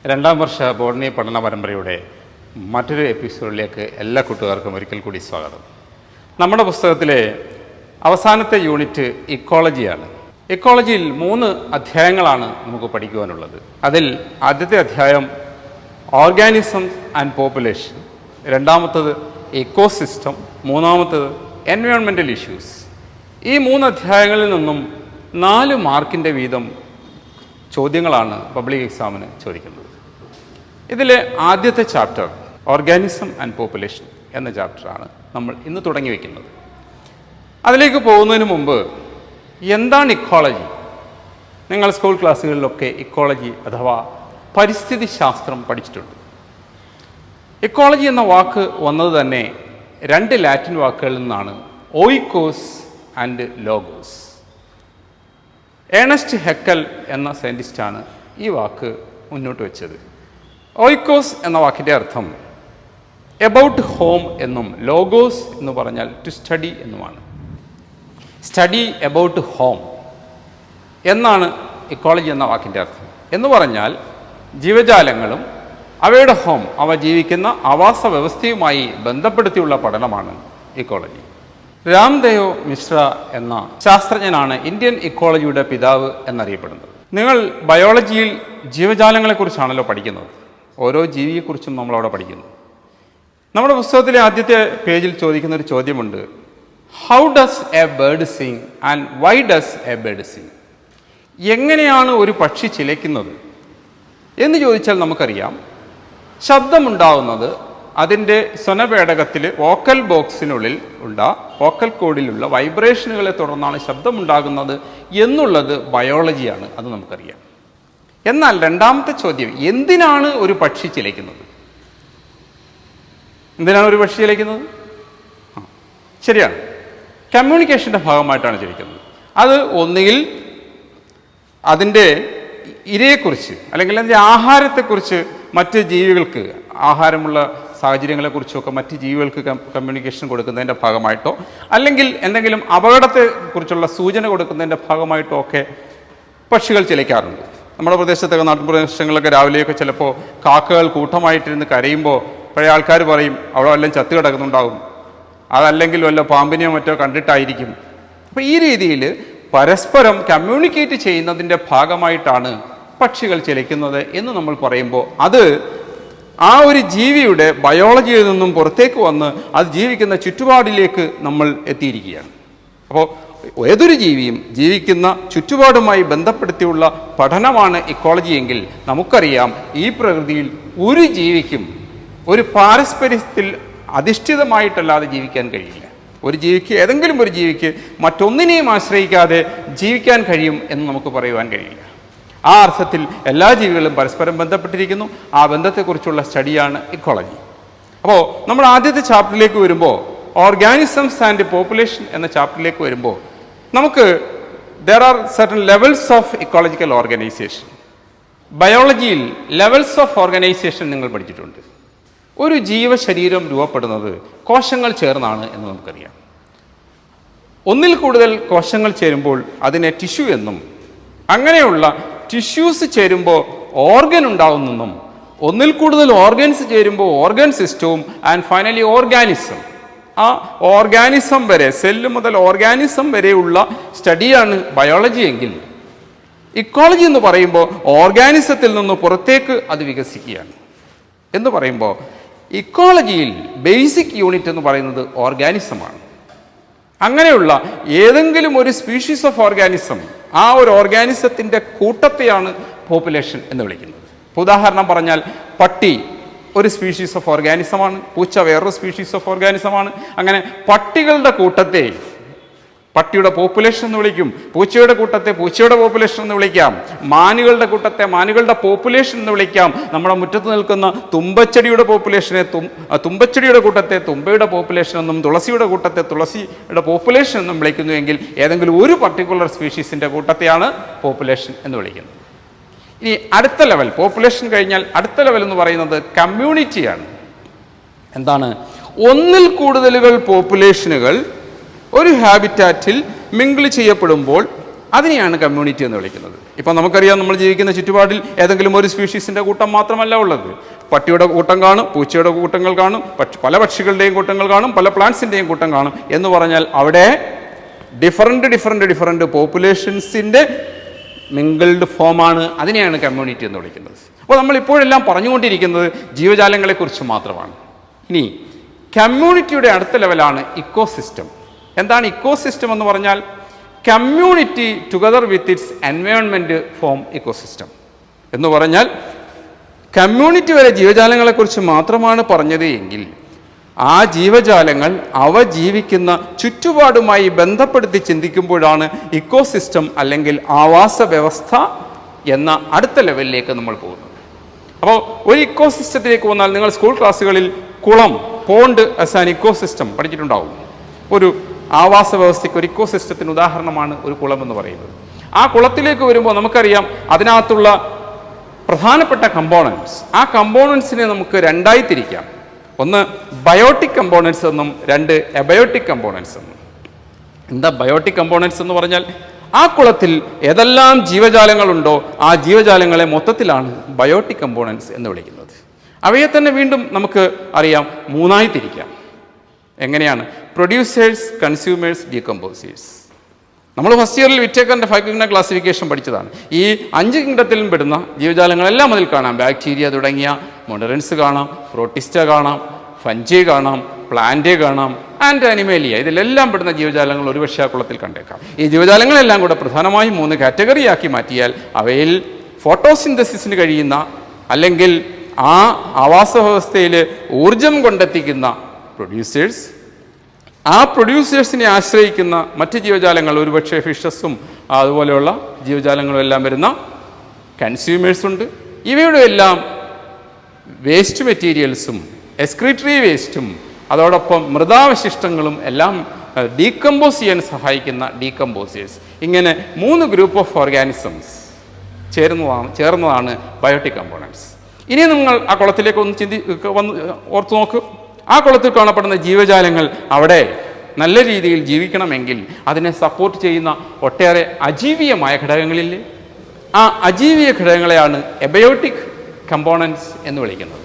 രണ്ടാം വർഷ ബോട്ടണി പഠന പരമ്പരയുടെ മറ്റൊരു എപ്പിസോഡിലേക്ക് എല്ലാ കൂട്ടുകാർക്കും ഒരിക്കൽ കൂടി സ്വാഗതം. നമ്മുടെ പുസ്തകത്തിലെ അവസാനത്തെ യൂണിറ്റ് ഇക്കോളജിയാണ്. ഇക്കോളജിയിൽ 3 അധ്യായങ്ങളാണ് നമുക്ക് പഠിക്കുവാനുള്ളത്. അതിൽ ആദ്യത്തെ അധ്യായം ഓർഗാനിസം ആൻഡ് പോപ്പുലേഷൻ, രണ്ടാമത്തത് ഇക്കോസിസ്റ്റം, മൂന്നാമത്തത് എൻവയോൺമെൻ്റൽ ഇഷ്യൂസ്. ഈ 3 അധ്യായങ്ങളിൽ നിന്നും 4 മാർക്കിൻ്റെ വീതം ചോദ്യങ്ങളാണ് പബ്ലിക് എക്സാമിന് ചോദിക്കുന്നത്. ഇതിലെ ആദ്യത്തെ ചാപ്റ്റർ ഓർഗാനിസം ആൻഡ് പോപ്പുലേഷൻ എന്ന ചാപ്റ്ററാണ് നമ്മൾ ഇന്ന് തുടങ്ങി വയ്ക്കുന്നത്. അതിലേക്ക് പോകുന്നതിന് മുമ്പ് എന്താണ് ഇക്കോളജി? നിങ്ങൾ സ്കൂൾ ക്ലാസ്സുകളിലൊക്കെ ഇക്കോളജി അഥവാ പരിസ്ഥിതി ശാസ്ത്രം പഠിച്ചിട്ടുണ്ട്. ഇക്കോളജി എന്ന വാക്ക് വന്നത് തന്നെ 2 ലാറ്റിൻ വാക്കുകളിൽ നിന്നാണ്, ഓയിക്കോസ് ആൻഡ് ലോഗോസ്. ഏണസ്റ്റ് ഹെക്കൽ എന്ന സയൻറ്റിസ്റ്റാണ് ഈ വാക്ക് മുന്നോട്ട് വെച്ചത്. ഓയിക്കോസ് എന്ന വാക്കിൻ്റെ അർത്ഥം എബൌട്ട് ഹോം എന്നും ലോഗോസ് എന്ന് പറഞ്ഞാൽ ടു സ്റ്റഡി എന്നുമാണ്. സ്റ്റഡി എബൌട്ട് ഹോം എന്നാണ് ഇക്കോളജി എന്ന വാക്കിൻ്റെ അർത്ഥം. എന്ന് പറഞ്ഞാൽ ജീവജാലങ്ങളും അവയുടെ ഹോം, അവ ജീവിക്കുന്ന ആവാസ വ്യവസ്ഥയുമായി ബന്ധപ്പെടുത്തിയുള്ള പഠനമാണ് ഇക്കോളജി. രാംദേവ് മിശ്ര എന്ന ശാസ്ത്രജ്ഞനാണ് ഇന്ത്യൻ ഇക്കോളജിയുടെ പിതാവ് എന്നറിയപ്പെടുന്നത്. നിങ്ങൾ ബയോളജിയിൽ ജീവജാലങ്ങളെക്കുറിച്ചാണല്ലോ പഠിക്കുന്നത്. ഓരോ ജീവിയെക്കുറിച്ചും നമ്മളവിടെ പഠിക്കുന്നു. നമ്മുടെ പുസ്തകത്തിലെ ആദ്യത്തെ പേജിൽ ചോദിക്കുന്ന ഒരു ചോദ്യമുണ്ട്, how does A bird sing and why does A bird Singh? എങ്ങനെയാണ് ഒരു പക്ഷി ചിലയ്ക്കുന്നത് എന്ന് ചോദിച്ചാൽ നമുക്കറിയാം, ശബ്ദമുണ്ടാവുന്നത് അതിൻ്റെ സ്വനപേടകത്തിൽ വോക്കൽ ബോക്സിനുള്ളിൽ വോക്കൽ കോഡിലുള്ള വൈബ്രേഷനുകളെ തുടർന്നാണ് ശബ്ദമുണ്ടാകുന്നത് എന്നുള്ളത് ബയോളജിയാണ്, അത് നമുക്കറിയാം. എന്നാൽ രണ്ടാമത്തെ ചോദ്യം, എന്തിനാണ് ഒരു പക്ഷി ചിലയ്ക്കുന്നത്? എന്തിനാണ് ഒരു പക്ഷി ചിലയ്ക്കുന്നത്? ശരിയാണ്, കമ്മ്യൂണിക്കേഷൻ്റെ ഭാഗമായിട്ടാണ് ചിലയ്ക്കുന്നത്. അത് ഒന്നുകിൽ അതിൻ്റെ ഇരയെക്കുറിച്ച് അല്ലെങ്കിൽ അതിൻ്റെ ആഹാരത്തെക്കുറിച്ച് മറ്റ് ജീവികൾക്ക്, ആഹാരമുള്ള സാഹചര്യങ്ങളെക്കുറിച്ചൊക്കെ മറ്റ് ജീവികൾക്ക് കമ്മ്യൂണിക്കേഷൻ കൊടുക്കുന്നതിൻ്റെ ഭാഗമായിട്ടോ അല്ലെങ്കിൽ എന്തെങ്കിലും അപകടത്തെക്കുറിച്ചുള്ള സൂചന കൊടുക്കുന്നതിൻ്റെ ഭാഗമായിട്ടോ ഒക്കെ പക്ഷികൾ ചിലയ്ക്കാറുണ്ട്. നമ്മുടെ പ്രദേശത്തൊക്കെ, നാട്ടിൻ പ്രദേശങ്ങളിലൊക്കെ രാവിലെയൊക്കെ ചിലപ്പോൾ കാക്കകൾ കൂട്ടമായിട്ടിരുന്ന് കരയുമ്പോൾ പഴയ ആൾക്കാർ പറയും അവിടെ വല്ലതും ചത്തു കിടക്കുന്നുണ്ടാവും, അതല്ലെങ്കിൽ വല്ല പാമ്പിനെയോ മറ്റോ കണ്ടിട്ടായിരിക്കും. അപ്പോൾ ഈ രീതിയിൽ പരസ്പരം കമ്മ്യൂണിക്കേറ്റ് ചെയ്യുന്നതിൻ്റെ ഭാഗമായിട്ടാണ് പക്ഷികൾ ചിലയ്ക്കുന്നത് എന്ന് നമ്മൾ പറയുമ്പോൾ അത് ആ ഒരു ജീവിയുടെ ബയോളജിയിൽ നിന്നും പുറത്തേക്ക് വന്ന് അത് ജീവിക്കുന്ന ചുറ്റുപാടിലേക്ക് നമ്മൾ എത്തിയിരിക്കുകയാണ്. അപ്പോൾ ഏതൊരു ജീവിയും ജീവിക്കുന്ന ചുറ്റുപാടുമായി ബന്ധപ്പെടുത്തിയുള്ള പഠനമാണ് ഇക്കോളജി എങ്കിൽ നമുക്കറിയാം, ഈ പ്രകൃതിയിൽ ഒരു ജീവിക്കും ഒരു പാരസ്പര്യത്തിൽ അധിഷ്ഠിതമായിട്ടല്ലാതെ ജീവിക്കാൻ കഴിയില്ല. ഒരു ജീവിക്ക്, ഏതെങ്കിലും ഒരു ജീവിക്ക് മറ്റൊന്നിനെയും ആശ്രയിക്കാതെ ജീവിക്കാൻ കഴിയും എന്ന് നമുക്ക് പറയുവാൻ കഴിയില്ല. ആ അർത്ഥത്തിൽ എല്ലാ ജീവികളും പരസ്പരം ബന്ധപ്പെട്ടിരിക്കുന്നു. ആ ബന്ധത്തെക്കുറിച്ചുള്ള സ്റ്റഡിയാണ് ഇക്കോളജി. അപ്പോൾ നമ്മൾ ആദ്യത്തെ ചാപ്റ്ററിലേക്ക് വരുമ്പോൾ, ഓർഗാനിസംസ് ആൻഡ് പോപ്പുലേഷൻ എന്ന ചാപ്റ്ററിലേക്ക് വരുമ്പോൾ നമുക്ക് there are certain levels of ecological organisation. ബയോളജിയിൽ ലെവൽസ് ഓഫ് ഓർഗനൈസേഷൻ നിങ്ങൾ പഠിച്ചിട്ടുണ്ട്. ഒരു ജീവശരീരം രൂപപ്പെടുന്നത് കോശങ്ങൾ ചേർന്നാണ് എന്ന് നമുക്കറിയാം. ഒന്നിൽ കൂടുതൽ കോശങ്ങൾ ചേരുമ്പോൾ അതിനെ ടിഷ്യൂ എന്നും, അങ്ങനെയുള്ള ടിഷ്യൂസ് ചേരുമ്പോൾ ഓർഗൻ ഉണ്ടാവുന്നെന്നും, ഒന്നിൽ കൂടുതൽ ഓർഗൻസ് ചേരുമ്പോൾ ഓർഗൻ സിസ്റ്റവും, ആൻഡ് ഫൈനലി ഓർഗാനിസം. ആ ഓർഗാനിസം വരെ, സെല്ല് മുതൽ ഓർഗാനിസം വരെയുള്ള സ്റ്റഡിയാണ് ബയോളജി എങ്കിൽ, ഇക്കോളജി എന്ന് പറയുമ്പോൾ ഓർഗാനിസത്തിൽ നിന്ന് പുറത്തേക്ക് അത് വികസിക്കുകയാണ്. എന്ന് പറയുമ്പോൾ ഇക്കോളജിയിൽ ബേസിക് യൂണിറ്റ് എന്ന് പറയുന്നത് ഓർഗാനിസമാണ്. അങ്ങനെയുള്ള ഏതെങ്കിലും ഒരു സ്പീഷീസ് ഓഫ് ഓർഗാനിസം, ആ ഒരു ഓർഗാനിസത്തിൻ്റെ കൂട്ടത്തെയാണ് പോപ്പുലേഷൻ എന്ന് വിളിക്കുന്നത്. ഉദാഹരണം പറഞ്ഞാൽ, പട്ടി ഒരു സ്പീഷീസ് ഓഫ് ഓർഗാനിസമാണ്, പൂച്ച വേറൊരു സ്പീഷീസ് ഓഫ് ഓർഗാനിസമാണ്. അങ്ങനെ പട്ടികളുടെ കൂട്ടത്തെ പട്ടിയുടെ പോപ്പുലേഷൻ എന്ന് വിളിക്കും, പൂച്ചയുടെ കൂട്ടത്തെ പൂച്ചയുടെ പോപ്പുലേഷൻ എന്ന് വിളിക്കാം, മാനുകളുടെ കൂട്ടത്തെ മാനുകളുടെ പോപ്പുലേഷൻ എന്ന് വിളിക്കാം. നമ്മുടെ മുറ്റത്ത് നിൽക്കുന്ന തുമ്പച്ചെടിയുടെ പോപ്പുലേഷനെ തുമ്പച്ചെടിയുടെ കൂട്ടത്തെ തുമ്പയുടെ പോപ്പുലേഷൻ എന്നും, തുളസിയുടെ കൂട്ടത്തെ തുളസിയുടെ പോപ്പുലേഷൻ എന്നും വിളിക്കുന്നുവെങ്കിൽ ഏതെങ്കിലും ഒരു പർട്ടിക്കുലർ സ്പീഷീസിൻ്റെ കൂട്ടത്തെയാണ് പോപ്പുലേഷൻ എന്ന് വിളിക്കുന്നത്. ഇനി അടുത്ത ലെവൽ, പോപ്പുലേഷൻ കഴിഞ്ഞാൽ അടുത്ത ലെവൽ എന്ന് പറയുന്നത് കമ്മ്യൂണിറ്റിയാണ്. എന്താണ്? ഒന്നിൽ കൂടുതലുകൾ പോപ്പുലേഷനുകൾ ഒരു ഹാബിറ്റാറ്റിൽ മിങ്കിൾ ചെയ്യപ്പെടുമ്പോൾ അതിനെയാണ് കമ്മ്യൂണിറ്റി എന്ന് വിളിക്കുന്നത്. ഇപ്പം നമുക്കറിയാം, നമ്മൾ ജീവിക്കുന്ന ചുറ്റുപാടിൽ ഏതെങ്കിലും ഒരു സ്പീഷീസിൻ്റെ കൂട്ടം മാത്രമല്ല ഉള്ളത്. പട്ടിയുടെ കൂട്ടം കാണും, പൂച്ചയുടെ കൂട്ടങ്ങൾ കാണും, പല പക്ഷികളുടെയും കൂട്ടങ്ങൾ കാണും, പല പ്ലാന്റ്സിൻ്റെയും കൂട്ടം കാണും. എന്ന് പറഞ്ഞാൽ അവിടെ ഡിഫറൻറ്റ് പോപ്പുലേഷൻസിൻ്റെ മിങ്കിൾഡ് ഫോമാണ്. അതിനെയാണ് കമ്മ്യൂണിറ്റി എന്ന് വിളിക്കുന്നത്. അപ്പോൾ നമ്മൾ ഇപ്പോഴെല്ലാം പറഞ്ഞുകൊണ്ടിരിക്കുന്നത് ജീവജാലങ്ങളെക്കുറിച്ച് മാത്രമാണ്. ഇനി കമ്മ്യൂണിറ്റിയുടെ അടുത്ത ലെവലാണ് ഇക്കോസിസ്റ്റം. എന്താണ് ഇക്കോസിസ്റ്റം എന്ന് പറഞ്ഞാൽ? Community together with its environment form ecosystem എന്ന് പറഞ്ഞാൽ, കമ്മ്യൂണിറ്റി വരെ ജീവജാലങ്ങളെക്കുറിച്ച് മാത്രമാണ് പറഞ്ഞത് എങ്കിൽ ആ ജീവജാലങ്ങൾ അവ ജീവിക്കുന്ന ചുറ്റുപാടുമായി ബന്ധപ്പെടുത്തി ചിന്തിക്കുമ്പോഴാണ് ഇക്കോസിസ്റ്റം അല്ലെങ്കിൽ ആവാസ വ്യവസ്ഥ എന്ന അടുത്ത ലെവലിലേക്ക് നമ്മൾ പോകുന്നത്. അപ്പോൾ ഒരു ഇക്കോസിസ്റ്റത്തിലേക്ക് വന്നാൽ, നിങ്ങൾ സ്കൂൾ ക്ലാസ്സുകളിൽ കുളം, പോണ്ട് ആസ് ആൻ ഇക്കോസിസ്റ്റം പഠിച്ചിട്ടുണ്ടാവും. ഒരു ആവാസ വ്യവസ്ഥയ്ക്ക് ഒരു ഇക്കോസിസ്റ്റത്തിന് ഉദാഹരണമാണ് ഒരു കുളം എന്ന് പറയുന്നത്. ആ കുളത്തിലേക്ക് വരുമ്പോൾ നമുക്കറിയാം അതിനകത്തുള്ള പ്രധാനപ്പെട്ട കമ്പോണൻസ്. ആ കമ്പോണൻസിനെ നമുക്ക് രണ്ടായി തിരിക്കാം. ഒന്ന് ബയോട്ടിക് കമ്പോണൻസ് എന്നും രണ്ട് എബയോട്ടിക് കമ്പോണൻസ് എന്നും. എന്താ ബയോട്ടിക് കമ്പോണൻസ് എന്ന് പറഞ്ഞാൽ? ആ കുളത്തിൽ ഏതെല്ലാം ജീവജാലങ്ങളുണ്ടോ ആ ജീവജാലങ്ങളെ മൊത്തത്തിലാണ് ബയോട്ടിക് കമ്പോണൻസ് എന്ന് വിളിക്കുന്നത്. അവയെ തന്നെ വീണ്ടും നമുക്ക് അറിയാം മൂന്നായി തിരിക്കാം. എങ്ങനെയാണ്? Producers, consumers, decomposers. നമ്മൾ ഫസ്റ്റ് ഇയറിൽ വിറ്റേക്കറിൻ്റെ 5 കിങ്ഡം ക്ലാസിഫിക്കേഷൻ പഠിച്ചതാണ്. ഈ 5 കിങ്ഡത്തിലും പെടുന്ന ജീവജാലങ്ങളെല്ലാം അതിൽ കാണാം. ബാക്ടീരിയ തുടങ്ങിയ മോണറൻസ് കാണാം, പ്രോട്ടിസ്റ്റ കാണാം, ഫഞ്ചി കാണാം, പ്ലാന്റ് കാണാം, ആൻഡ് അനിമേലിയ. ഇതിലെല്ലാം പെടുന്ന ജീവജാലങ്ങൾ ഒരുപക്ഷെ ആ കുളത്തിൽ കണ്ടേക്കാം. ഈ ജീവജാലങ്ങളെല്ലാം കൂടെ പ്രധാനമായും 3 കാറ്റഗറിയാക്കി മാറ്റിയാൽ അവയിൽ ഫോട്ടോസിന്തസിസിന് കഴിയുന്ന അല്ലെങ്കിൽ ആ ആവാസ വ്യവസ്ഥയിൽ ഊർജം കൊണ്ടെത്തിക്കുന്ന പ്രൊഡ്യൂസേഴ്സ്, ആ പ്രൊഡ്യൂസേഴ്സിനെ ആശ്രയിക്കുന്ന മറ്റ് ജീവജാലങ്ങൾ, ഒരുപക്ഷെ ഫിഷസും അതുപോലെയുള്ള ജീവജാലങ്ങളും എല്ലാം വരുന്ന കൺസ്യൂമേഴ്സുണ്ട്. ഇവയുടെ എല്ലാം വേസ്റ്റ് മെറ്റീരിയൽസും എക്സ്ക്രീറ്ററി വേസ്റ്റും അതോടൊപ്പം മൃതാവശിഷ്ടങ്ങളും എല്ലാം ഡീകമ്പോസ് ചെയ്യാൻ സഹായിക്കുന്ന ഡീകമ്പോസേഴ്സ്. ഇങ്ങനെ 3 ഗ്രൂപ്പ് ഓഫ് ഓർഗാനിസംസ് ചേർന്നതാണ് ബയോട്ടിക് കമ്പോണൻസ്. ഇനി നിങ്ങൾ ആ കുളത്തിലേക്ക് ഒന്ന് ഓർത്തു നോക്ക്. ആ കുളത്തിൽ കാണപ്പെടുന്ന ജീവജാലങ്ങൾ അവിടെ നല്ല രീതിയിൽ ജീവിക്കണമെങ്കിൽ അതിനെ സപ്പോർട്ട് ചെയ്യുന്ന ഒട്ടേറെ അജീവീയമായ ഘടകങ്ങളില്ലേ? ആ അജീവീയ ഘടകങ്ങളെയാണ് എബയോട്ടിക് കമ്പോണൻസ് എന്ന് വിളിക്കുന്നത്.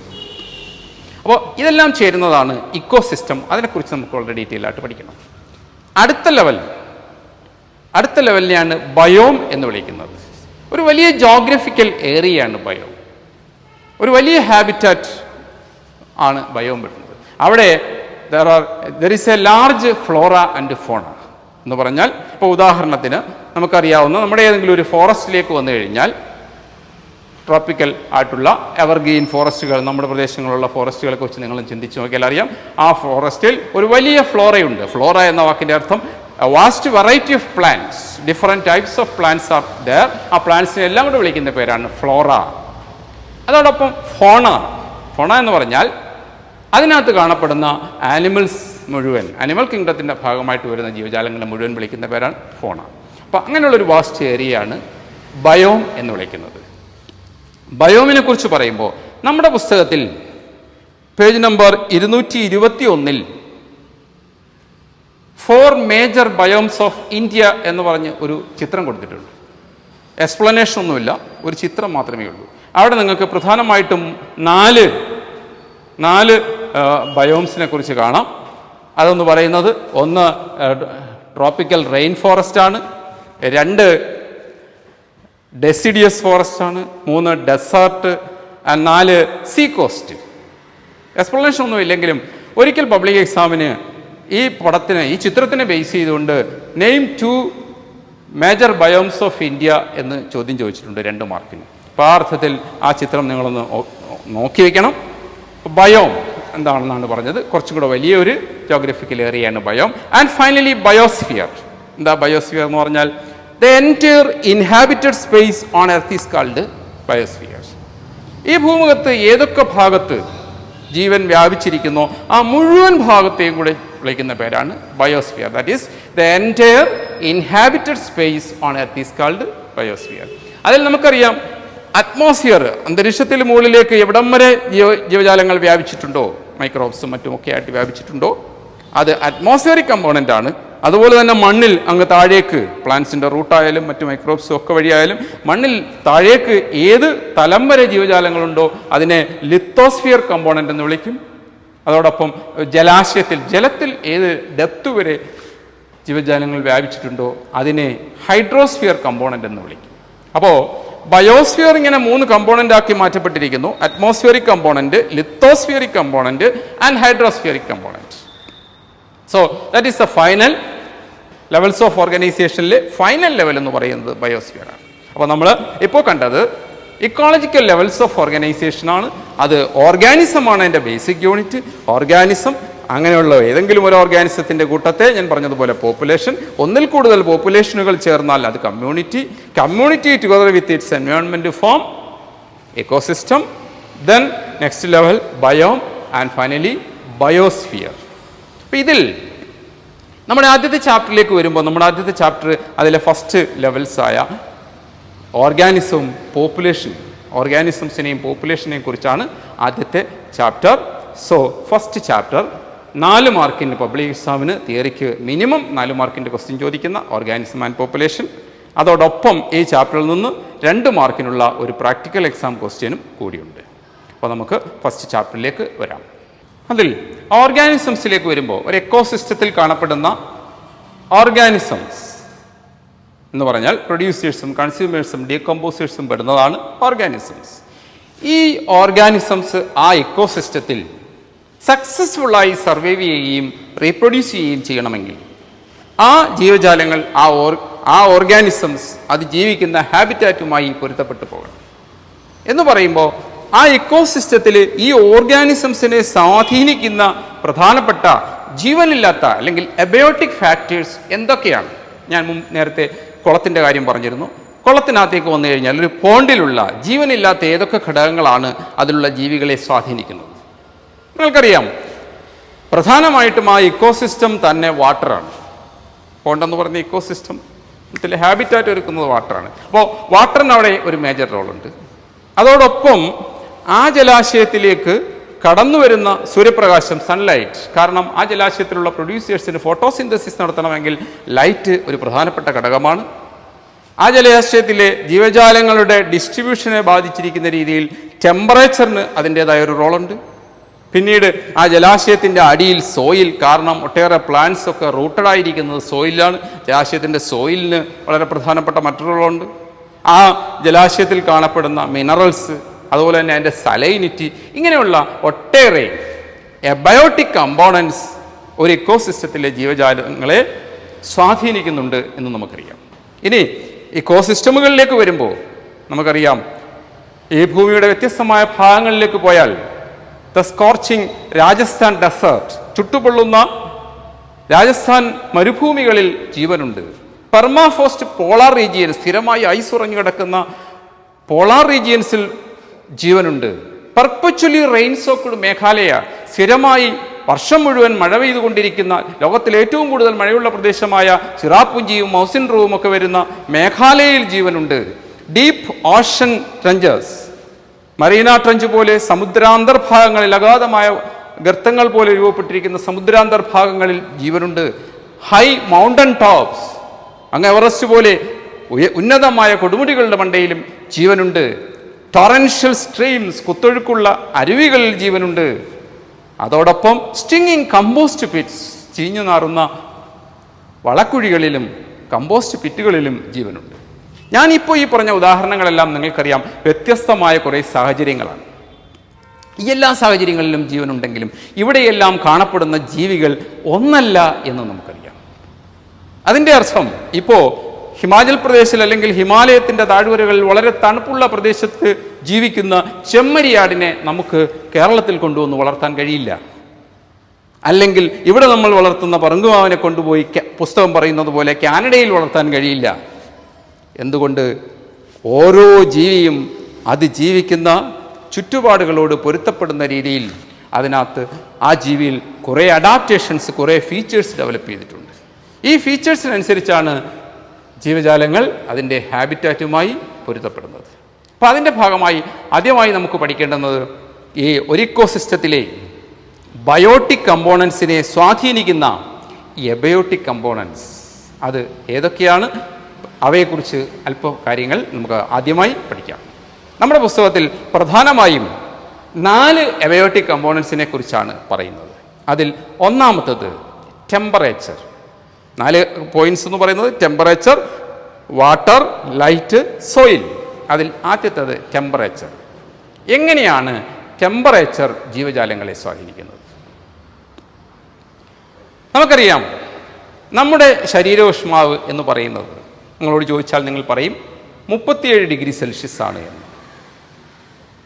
അപ്പോൾ ഇതെല്ലാം ചേരുന്നതാണ് ഇക്കോസിസ്റ്റം. അതിനെക്കുറിച്ച് നമുക്ക് വളരെ ഡീറ്റെയിൽ ആയിട്ട് പഠിക്കണം. അടുത്ത ലെവലിനെയാണ് ബയോം എന്ന് വിളിക്കുന്നത്. ഒരു വലിയ ജോഗ്രഫിക്കൽ ഏരിയയാണ് ബയോം. ഒരു വലിയ ഹാബിറ്റാറ്റ് ആണ് ബയോം വരുന്നത്. അവിടെ there is A large Flora and ഫോണ എന്ന് പറഞ്ഞാൽ, ഇപ്പോൾ ഉദാഹരണത്തിന് നമുക്കറിയാവുന്ന നമ്മുടെ ഏതെങ്കിലും ഒരു ഫോറസ്റ്റിലേക്ക് വന്നു കഴിഞ്ഞാൽ, ട്രോപ്പിക്കൽ ആയിട്ടുള്ള എവർഗ്രീൻ ഫോറസ്റ്റുകൾ, നമ്മുടെ പ്രദേശങ്ങളിലുള്ള ഫോറസ്റ്റുകളെ കുറിച്ച് നിങ്ങൾ ചിന്തിച്ച് നോക്കിയാൽ അറിയാം. ആ ഫോറസ്റ്റിൽ ഒരു വലിയ ഫ്ലോറയുണ്ട്. ഫ്ലോറ എന്ന വാക്കിൻ്റെ അർത്ഥം vast variety of plants, different types of plants are there. ആ പ്ലാന്റ്സിനെ എല്ലാം കൂടെ വിളിക്കുന്ന പേരാണ് ഫ്ലോറ. അതോടൊപ്പം ഫോണ എന്ന് പറഞ്ഞാൽ അതിനകത്ത് കാണപ്പെടുന്ന ആനിമൽസ് മുഴുവൻ, അനിമൽ കിങ്ഡത്തിൻ്റെ ഭാഗമായിട്ട് വരുന്ന ജീവജാലങ്ങളെ മുഴുവൻ വിളിക്കുന്ന പേരാണ് ഫോണ. അപ്പോൾ അങ്ങനെയുള്ളൊരു വാസ്റ്റ് ഏരിയയാണ് ബയോം എന്ന് വിളിക്കുന്നത്. ബയോമിനെ കുറിച്ച് പറയുമ്പോൾ നമ്മുടെ പുസ്തകത്തിൽ page number 221 4 major biomes of India എന്ന് പറഞ്ഞ് ഒരു ചിത്രം കൊടുത്തിട്ടുണ്ട്. എക്സ്പ്ലനേഷൻ ഒന്നുമില്ല, ഒരു ചിത്രം മാത്രമേ ഉള്ളൂ. അവിടെ നിങ്ങൾക്ക് പ്രധാനമായിട്ടും 4 ബയോംസിനെ കുറിച്ച് കാണാം. അതൊന്ന് പറയുന്നത്, ഒന്ന് ട്രോപ്പിക്കൽ റെയിൻ ഫോറസ്റ്റ് ആണ്, 2 ഡെസിഡിയസ് ഫോറസ്റ്റ് ആണ്, 3 ഡെസേർട്ട്, 4 സീ കോസ്റ്റ്. എക്സ്പ്ലനേഷൻ ഒന്നും ഇല്ലെങ്കിലും ഒരിക്കൽ പബ്ലിക് എക്സാമിന് ഈ ചിത്രത്തിനെ ബേസ് ചെയ്തുകൊണ്ട് name 2 major biomes of India എന്ന് ചോദ്യം ചോദിച്ചിട്ടുണ്ട് 2 മാർക്കിന്. അപ്പോൾ ആ അർത്ഥത്തിൽ ആ ചിത്രം നിങ്ങളൊന്ന് നോക്കി വയ്ക്കണം. ബയോം എന്താണെന്നാണ് പറഞ്ഞത്. കുറച്ചും കൂടെ വലിയൊരു ജോഗ്രഫിക്കൽ ഏരിയയാണ് ബയോം. And finally biosphere. എന്താ ബയോസ്ഫിയർ എന്ന് പറഞ്ഞാൽ? The entire inhabited space on earth is called biosphere. ഈ ഭൂമുഖത്ത് ഏതൊക്കെ ഭാഗത്ത് ജീവൻ വ്യാപിച്ചിരിക്കുന്നോ ആ മുഴുവൻ ഭാഗത്തെയും കൂടെ വിളിക്കുന്ന പേരാണ് biosphere. That is the entire inhabited space on earth is called biosphere. അതിൽ നമുക്കറിയാം അറ്റ്മോസ്ഫിയർ, അന്തരീക്ഷത്തിൽ മുകളിലേക്ക് എവിടം വരെ ജീവജാലങ്ങൾ വ്യാപിച്ചിട്ടുണ്ടോ, മൈക്രോബ്സും മറ്റുമൊക്കെ ആയിട്ട് വ്യാപിച്ചിട്ടുണ്ടോ, അത് അറ്റ്മോസ്ഫിയറിക് കമ്പോണൻ്റ് ആണ്. അതുപോലെ തന്നെ മണ്ണിൽ അങ്ങ് താഴേക്ക് പ്ലാന്റ്സിൻ്റെ റൂട്ടായാലും മറ്റു മൈക്രോബ്സും ഒക്കെ വഴിയായാലും മണ്ണിൽ താഴേക്ക് ഏത് തലം വരെ ജീവജാലങ്ങളുണ്ടോ അതിനെ ലിത്തോസ്ഫിയർ കമ്പോണൻ്റ് എന്ന് വിളിക്കും. അതോടൊപ്പം ജലത്തിൽ ഏത് ഡെപ്ത് വരെ ജീവജാലങ്ങൾ വ്യാപിച്ചിട്ടുണ്ടോ അതിനെ ഹൈഡ്രോസ്ഫിയർ കമ്പോണൻ്റ് എന്ന് വിളിക്കും. അപ്പോൾ ബയോസ്ഫിയർ ഇങ്ങനെ 3 കമ്പോണൻ്റ് ആക്കി മാറ്റപ്പെട്ടിരിക്കുന്നു: atmospheric component, lithospheric component and hydrospheric component. So that is the final levels of ഓർഗനൈസേഷനിലെ ഫൈനൽ ലെവൽ എന്ന് പറയുന്നത് ബയോസ്ഫിയർ ആണ്. അപ്പോൾ നമ്മൾ ഇപ്പോൾ കണ്ടത് ഇക്കോളജിക്കൽ ലെവൽസ് ഓഫ് ഓർഗനൈസേഷൻ ആണ്. അത് ഓർഗാനിസമാണ് അതിൻ്റെ ബേസിക് യൂണിറ്റ്. ഓർഗാനിസം അങ്ങനെയുള്ള ഏതെങ്കിലും ഒരു ഓർഗാനിസത്തിൻ്റെ കൂട്ടത്തെ ഞാൻ പറഞ്ഞതുപോലെ പോപ്പുലേഷൻ, ഒന്നിൽ കൂടുതൽ പോപ്പുലേഷനുകൾ ചേർന്നാൽ അത് community, community together with its environment form ecosystem, then next level biome and finally biosphere. അപ്പോൾ ഇതിൽ നമ്മുടെ ആദ്യത്തെ ചാപ്റ്ററിലേക്ക് വരുമ്പോൾ നമ്മുടെ ആദ്യത്തെ ചാപ്റ്റർ അതിലെ ഫസ്റ്റ് ലെവൽസായ ഓർഗാനിസവും ഓർഗാനിസംസിനെയും പോപ്പുലേഷനെയും കുറിച്ചാണ് ആദ്യത്തെ ചാപ്റ്റർ. സോ ഫസ്റ്റ് ചാപ്റ്റർ 4 മാർക്കിൻ്റെ പബ്ലിക് എക്സാമിന് തിയറിക്ക് മിനിമം 4 മാർക്കിൻ്റെ ക്വസ്റ്റ്യൻ ചോദിക്കുന്ന ഓർഗാനിസം ആൻഡ് പോപ്പുലേഷൻ. അതോടൊപ്പം ഈ ചാപ്റ്ററിൽ നിന്ന് 2 മാർക്കിനുള്ള ഒരു പ്രാക്ടിക്കൽ എക്സാം ക്വസ്റ്റ്യനും കൂടിയുണ്ട്. അപ്പോൾ നമുക്ക് ഫസ്റ്റ് ചാപ്റ്ററിലേക്ക് വരാം. അതിൽ ഓർഗാനിസംസിലേക്ക് വരുമ്പോൾ ഒരു എക്കോസിസ്റ്റത്തിൽ കാണപ്പെടുന്ന ഓർഗാനിസംസ് എന്ന് പറഞ്ഞാൽ പ്രൊഡ്യൂസേഴ്സും കൺസ്യൂമേഴ്സും ഡീകമ്പോസേഴ്സും പെടുന്നതാണ് ഓർഗാനിസംസ്. ഈ ഓർഗാനിസംസ് ആ എക്കോസിസ്റ്റത്തിൽ സക്സസ്ഫുള്ളായി സർവൈവ് ചെയ്യുകയും റീപ്രൊഡ്യൂസ് ചെയ്യുകയും ചെയ്യണമെങ്കിൽ ആ ജീവജാലങ്ങൾ ആ ഓർഗാനിസംസ് അത് ജീവിക്കുന്ന ഹാബിറ്റാറ്റുമായി പൊരുത്തപ്പെട്ടു പോകണം. എന്ന് പറയുമ്പോൾ ആ ഇക്കോസിസ്റ്റത്തിൽ ഈ ഓർഗാനിസംസിനെ സ്വാധീനിക്കുന്ന പ്രധാനപ്പെട്ട ജീവനില്ലാത്ത അല്ലെങ്കിൽ എബയോട്ടിക് ഫാക്ടേഴ്സ് എന്തൊക്കെയാണ്? ഞാൻ നേരത്തെ കുളത്തിൻ്റെ കാര്യം പറഞ്ഞിരുന്നു. കുളത്തിനകത്തേക്ക് വന്നു കഴിഞ്ഞാൽ ഒരു പോണ്ടിലുള്ള ജീവനില്ലാത്ത ഏതൊക്കെ ഘടകങ്ങളാണ് അതിലുള്ള ജീവികളെ സ്വാധീനിക്കുന്നത്? നിങ്ങൾക്കറിയാം, പ്രധാനമായിട്ടും ആ ഇക്കോസിസ്റ്റം തന്നെ വാട്ടറാണ്. പോണ്ടെന്ന് പറഞ്ഞ ഇക്കോസിസ്റ്റം ഇതിൽ ഹാബിറ്റാറ്റ് ഒരുക്കുന്നത് വാട്ടറാണ്. അപ്പോൾ വാട്ടറിന് അവിടെ ഒരു മേജർ റോളുണ്ട്. അതോടൊപ്പം ആ ജലാശയത്തിലേക്ക് കടന്നു വരുന്ന സൂര്യപ്രകാശം, സൺലൈറ്റ്, കാരണം ആ ജലാശയത്തിലുള്ള പ്രൊഡ്യൂസേഴ്സിന് ഫോട്ടോസിന്തസിസ് നടത്തണമെങ്കിൽ ലൈറ്റ് ഒരു പ്രധാനപ്പെട്ട ഘടകമാണ്. ആ ജലാശയത്തിലെ ജീവജാലങ്ങളുടെ ഡിസ്ട്രിബ്യൂഷനെ ബാധിച്ചിരിക്കുന്ന രീതിയിൽ ടെമ്പറേച്ചറിന് അതിൻ്റേതായ ഒരു റോളുണ്ട്. പിന്നീട് ആ ജലാശയത്തിൻ്റെ അടിയിൽ സോയിൽ, കാരണം ഒട്ടേറെ പ്ലാന്റ്സ് ഒക്കെ റൂട്ടഡ് ആയിരിക്കുന്നത് സോയിലാണ്. ജലാശയത്തിൻ്റെ സോയിലിന് വളരെ പ്രധാനപ്പെട്ട മറ്റൊരു റോളുണ്ട്. ആ ജലാശയത്തിൽ കാണപ്പെടുന്ന മിനറൽസ്, അതുപോലെ തന്നെ അതിൻ്റെ സലൈനിറ്റി, ഇങ്ങനെയുള്ള ഒട്ടേറെ എബയോട്ടിക് കമ്പോണൻസ് ഒരു ഇക്കോസിസ്റ്റത്തിലെ ജീവജാലങ്ങളെ സ്വാധീനിക്കുന്നുണ്ട് എന്ന് നമുക്കറിയാം. ഇനി ഇക്കോസിസ്റ്റമുകളിലേക്ക് വരുമ്പോൾ നമുക്കറിയാം, ഈ ഭൂമിയുടെ വ്യത്യസ്തമായ ഭാഗങ്ങളിലേക്ക് പോയാൽ ദ സ്കോർച്ചിങ് രാജസ്ഥാൻ ഡെസേർട്ട്, ചുട്ടുപൊള്ളുന്ന രാജസ്ഥാൻ മരുഭൂമികളിൽ ജീവനുണ്ട്. പെർമാഫോസ്റ്റ് പോളാർ റീജിയൻ, സ്ഥിരമായി ഐസ് ഉറഞ്ഞു കിടക്കുന്ന പോളാർ റീജിയൻസിൽ ജീവനുണ്ട്. പെർപ്പച്വലി റെയിൻസോക്ഡ് മേഘാലയ, സ്ഥിരമായി വർഷം മുഴുവൻ മഴ പെയ്തുകൊണ്ടിരിക്കുന്ന, ലോകത്തിലെ ഏറ്റവും കൂടുതൽ മഴയുള്ള പ്രദേശമായ ചിറാപുഞ്ചിയും മൗസിൻഡ്രവും ഒക്കെ വരുന്ന മേഘാലയയിൽ ജീവനുണ്ട്. ഡീപ്പ് ഓഷൻ ട്രെഞ്ചേഴ്സ്, മറീന ട്രെഞ്ച് പോലെ സമുദ്രാന്തർഭാഗങ്ങളിൽ, അഗാധമായ ഗർത്തങ്ങൾ പോലെ രൂപപ്പെട്ടിരിക്കുന്ന സമുദ്രാന്തർഭാഗങ്ങളിൽ ജീവനുണ്ട്. ഹൈ മൗണ്ടൻ ടോപ്സ്, അങ്ങ് എവറസ്റ്റ് പോലെ ഉന്നതമായ കൊടുമുടികളുടെ മണ്ടയിലും ജീവനുണ്ട്. ടൊറൻഷ്യൽ സ്ട്രീംസ്, കുത്തൊഴുക്കുള്ള അരുവികളിൽ ജീവനുണ്ട്. അതോടൊപ്പം സ്റ്റിങ്ങിങ് കമ്പോസ്റ്റ് പിറ്റ്സ്, ചീഞ്ഞു നാറുന്ന വളക്കുഴികളിലും കമ്പോസ്റ്റ് പിറ്റുകളിലും ജീവനുണ്ട്. ഞാനിപ്പോൾ ഈ പറഞ്ഞ ഉദാഹരണങ്ങളെല്ലാം നിങ്ങൾക്കറിയാം വ്യത്യസ്തമായ കുറേ സാഹചര്യങ്ങളാണ്. ഈ എല്ലാ സാഹചര്യങ്ങളിലും ജീവനുണ്ടെങ്കിലും ഇവിടെയെല്ലാം കാണപ്പെടുന്ന ജീവികൾ ഒന്നല്ല എന്ന് നമുക്കറിയാം. അതിൻ്റെ അർത്ഥം, ഇപ്പോൾ ഹിമാചൽ പ്രദേശിൽ അല്ലെങ്കിൽ ഹിമാലയത്തിൻ്റെ താഴ്വരകളിൽ വളരെ തണുപ്പുള്ള പ്രദേശത്ത് ജീവിക്കുന്ന ചെമ്മരിയാടിനെ നമുക്ക് കേരളത്തിൽ കൊണ്ടുവന്ന് വളർത്താൻ കഴിയില്ല. അല്ലെങ്കിൽ ഇവിടെ നമ്മൾ വളർത്തുന്ന പറങ്കുമാവിനെ കൊണ്ടുപോയി പുസ്തകം പറയുന്നത് പോലെ കാനഡയിൽ വളർത്താൻ കഴിയില്ല. എന്തുകൊണ്ട്? ഓരോ ജീവിയും അത് ജീവിക്കുന്ന ചുറ്റുപാടുകളോട് പൊരുത്തപ്പെടുന്ന രീതിയിൽ അതിനകത്ത് ആ ജീവിയിൽ കുറേ അഡാപ്റ്റേഷൻസ്, കുറേ ഫീച്ചേഴ്സ് ഡെവലപ്പ് ചെയ്തിട്ടുണ്ട്. ഈ ഫീച്ചേഴ്സിനനുസരിച്ചാണ് ജീവജാലങ്ങൾ അതിൻ്റെ ഹാബിറ്റാറ്റുമായി പൊരുത്തപ്പെടുന്നത്. അപ്പോൾ അതിൻ്റെ ഭാഗമായി ആദ്യമായി നമുക്ക് പഠിക്കേണ്ടുന്നത് ഈ ഒരു ഇക്കോസിസ്റ്റത്തിലെ ബയോട്ടിക് കമ്പോണൻസിനെ സ്വാധീനിക്കുന്ന എബയോട്ടിക് കമ്പോണൻസ്. അത് ഏതൊക്കെയാണ്? അവയെക്കുറിച്ച് അല്പം കാര്യങ്ങൾ നമുക്ക് ആദ്യമായി പഠിക്കാം. നമ്മുടെ പുസ്തകത്തിൽ പ്രധാനമായും 4 എബയോട്ടിക് കമ്പോണൻസിനെ കുറിച്ചാണ് പറയുന്നത്. അതിൽ ഒന്നാമത്തത് ടെമ്പറേച്ചർ. 4 പോയിന്റ്സ് എന്ന് പറയുന്നത് ടെമ്പറേച്ചർ, വാട്ടർ, ലൈറ്റ്, സോയിൽ. അതിൽ ആദ്യത്തേത് ടെമ്പറേച്ചർ. എങ്ങനെയാണ് ടെമ്പറേച്ചർ ജീവജാലങ്ങളെ സ്വാധീനിക്കുന്നത്? നമുക്കറിയാം, നമ്മുടെ ശരീരോഷ്മാവ് എന്ന് പറയുന്നത്, നിങ്ങളോട് ചോദിച്ചാൽ നിങ്ങൾ പറയും 37 ഡിഗ്രി സെൽഷ്യസ് ആണ് എന്ന്.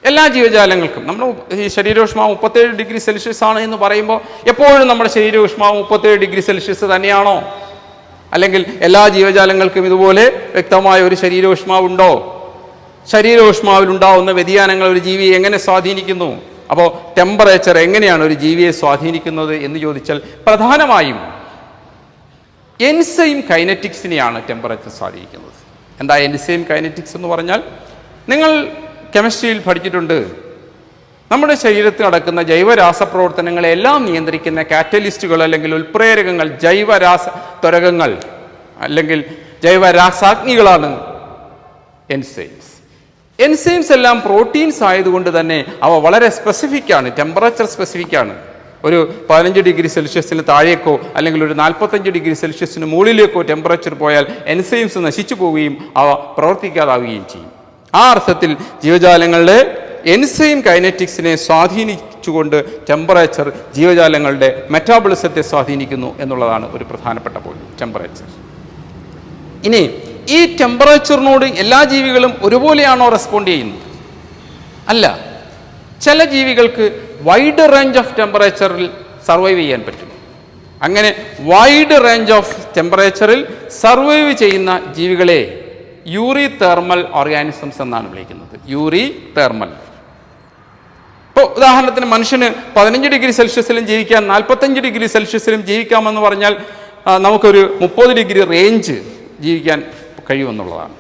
എല്ലാ ജീവജാലങ്ങൾക്കും നമ്മുടെ ഈ ശരീരോഷ്മാവ് 37 ഡിഗ്രി സെൽഷ്യസ് ആണ് എന്ന് പറയുമ്പോൾ എപ്പോഴും നമ്മുടെ ശരീരോഷ്മാവ് 37 ഡിഗ്രി സെൽഷ്യസ് തന്നെയാണോ? അല്ലെങ്കിൽ എല്ലാ ജീവജാലങ്ങൾക്കും ഇതുപോലെ വ്യക്തമായ ഒരു ശരീരോഷ്മാവുണ്ടോ? ശരീരോഷ്മാവിലുണ്ടാവുന്ന വ്യതിയാനങ്ങൾ ഒരു ജീവിയെ എങ്ങനെ സ്വാധീനിക്കുന്നു? അപ്പോൾ ടെമ്പറേച്ചർ എങ്ങനെയാണ് ഒരു ജീവിയെ സ്വാധീനിക്കുന്നത് എന്ന് ചോദിച്ചാൽ പ്രധാനമായും എൻസൈം കൈനറ്റിക്സിനെയാണ് ടെമ്പറേച്ചർ സ്വാധീനിക്കുന്നത്. എന്താ എൻസൈം കൈനറ്റിക്സ് എന്ന് പറഞ്ഞാൽ? നിങ്ങൾ കെമിസ്ട്രിയിൽ പഠിച്ചിട്ടുണ്ട്. നമ്മുടെ ശരീരത്തിൽ നടക്കുന്ന ജൈവരാസപ്രവർത്തനങ്ങളെല്ലാം നിയന്ത്രിക്കുന്ന കാറ്റലിസ്റ്റുകൾ അല്ലെങ്കിൽ ഉൽപ്രേരകങ്ങൾ, ജൈവരാസ അല്ലെങ്കിൽ ജൈവരാസാഗ്നികളാണ് എൻസൈംസ്. എൻസൈംസ് എല്ലാം പ്രോട്ടീൻസ് ആയതുകൊണ്ട് തന്നെ അവ വളരെ സ്പെസിഫിക്കാണ്, ടെമ്പറേച്ചർ സ്പെസിഫിക്കാണ്. ഒരു 15 ഡിഗ്രി സെൽഷ്യസിന് താഴേക്കോ അല്ലെങ്കിൽ ഒരു 45 ഡിഗ്രി സെൽഷ്യസിന് മുകളിലേക്കോ ടെമ്പറേച്ചർ പോയാൽ എൻസൈംസ് നശിച്ചു പോവുകയും അവ പ്രവർത്തിക്കാതാവുകയും ചെയ്യും. ആ അർത്ഥത്തിൽ ജീവജാലങ്ങളുടെ എൻസൈം കൈനറ്റിക്സിനെ സ്വാധീനിച്ചുകൊണ്ട് ടെമ്പറേച്ചർ ജീവജാലങ്ങളുടെ മെറ്റാബോളിസത്തെ സ്വാധീനിക്കുന്നു എന്നുള്ളതാണ് ഒരു പ്രധാനപ്പെട്ട പോയിന്റ്, ടെമ്പറേച്ചർ. ഇനി ഈ ടെമ്പറേച്ചറിനോട് എല്ലാ ജീവികളും ഒരുപോലെയാണോ റെസ്പോണ്ട് ചെയ്യുന്നത്? അല്ല. ചില ജീവികൾക്ക് വൈഡ് റേഞ്ച് ഓഫ് ടെമ്പറേച്ചറിൽ സർവൈവ് ചെയ്യാൻ പറ്റും. അങ്ങനെ വൈഡ് റേഞ്ച് ഓഫ് ടെമ്പറേച്ചറിൽ സർവൈവ് ചെയ്യുന്ന ജീവികളെ യൂറി തെർമൽ ഓർഗാനിസംസ് എന്നാണ് വിളിക്കുന്നത്. Yuri thermal. ഇപ്പോൾ ഉദാഹരണത്തിന് മനുഷ്യന് 15 ഡിഗ്രി സെൽഷ്യസിലും ജീവിക്കാം, 45 ഡിഗ്രി സെൽഷ്യസിലും ജീവിക്കാമെന്ന് പറഞ്ഞാൽ നമുക്കൊരു 30 ഡിഗ്രി റേഞ്ച് ജീവിക്കാൻ കഴിയുമെന്നുള്ളതാണ്.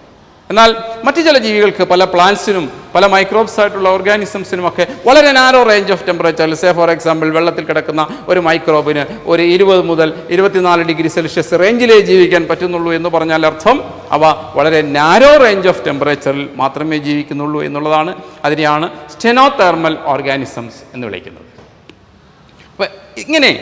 എന്നാൽ മറ്റു ചില ജീവികൾക്ക്, പല പ്ലാന്റ്സിനും പല മൈക്രോബ്സ് ആയിട്ടുള്ള ഓർഗാനിസംസിനും ഒക്കെ വളരെ നാരോ റേഞ്ച് ഓഫ് ടെമ്പറേച്ചറിൽ, സേ ഫോർ എക്സാമ്പിൾ വെള്ളത്തിൽ കിടക്കുന്ന ഒരു മൈക്രോബിന് ഒരു 20 മുതൽ 24 ഡിഗ്രി സെൽഷ്യസ് റേഞ്ചിലേ ജീവിക്കാൻ പറ്റുന്നുള്ളൂ എന്ന് പറഞ്ഞാൽ അർത്ഥം അവ വളരെ നാരോ റേഞ്ച് ഓഫ് ടെമ്പറേച്ചറിൽ മാത്രമേ ജീവിക്കുന്നുള്ളൂ എന്നുള്ളതാണ്. അതിനെയാണ് സ്റ്റെനോതെർമൽ ഓർഗാനിസംസ് എന്ന് വിളിക്കുന്നത്. അപ്പം ഇങ്ങനെ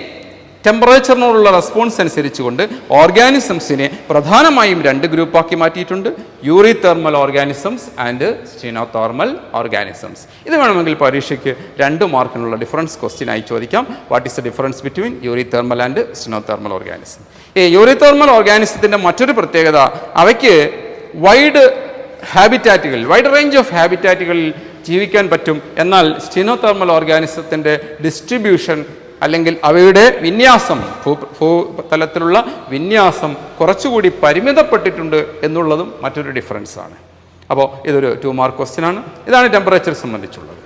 ടെമ്പറേച്ചറിനോടുള്ള റെസ്പോൺസ് അനുസരിച്ചുകൊണ്ട് ഓർഗാനിസംസിനെ പ്രധാനമായും 2 ഗ്രൂപ്പാക്കി മാറ്റിയിട്ടുണ്ട്: eurythermal organisms and stenothermal organisms. ഇത് വേണമെങ്കിൽ പരീക്ഷയ്ക്ക് 2 മാർക്കിനുള്ള ഡിഫറൻസ് ക്വസ്റ്റ്യൻ ആയി ചോദിക്കാം. What is the difference between eurythermal and stenothermal organism? ഈ യൂറി തെർമൽ ഓർഗാനിസത്തിൻ്റെ മറ്റൊരു പ്രത്യേകത, അവയ്ക്ക് വൈഡ് റേഞ്ച് ഓഫ് ഹാബിറ്റാറ്റുകളിൽ ജീവിക്കാൻ പറ്റും. എന്നാൽ സ്റ്റെനോതെർമൽ ഓർഗാനിസത്തിൻ്റെ ഡിസ്ട്രിബ്യൂഷൻ അല്ലെങ്കിൽ അവയുടെ വിന്യാസം, ഭൂതലത്തിലുള്ള വിന്യാസം കുറച്ചുകൂടി പരിമിതപ്പെട്ടിട്ടുണ്ട് എന്നുള്ളതും മറ്റൊരു ഡിഫറൻസാണ്. അപ്പോൾ ഇതൊരു 2 മാർക്ക് ക്വസ്റ്റ്യൻ ആണ്. ഇതാണ് ടെമ്പറേച്ചർ സംബന്ധിച്ചുള്ളത്.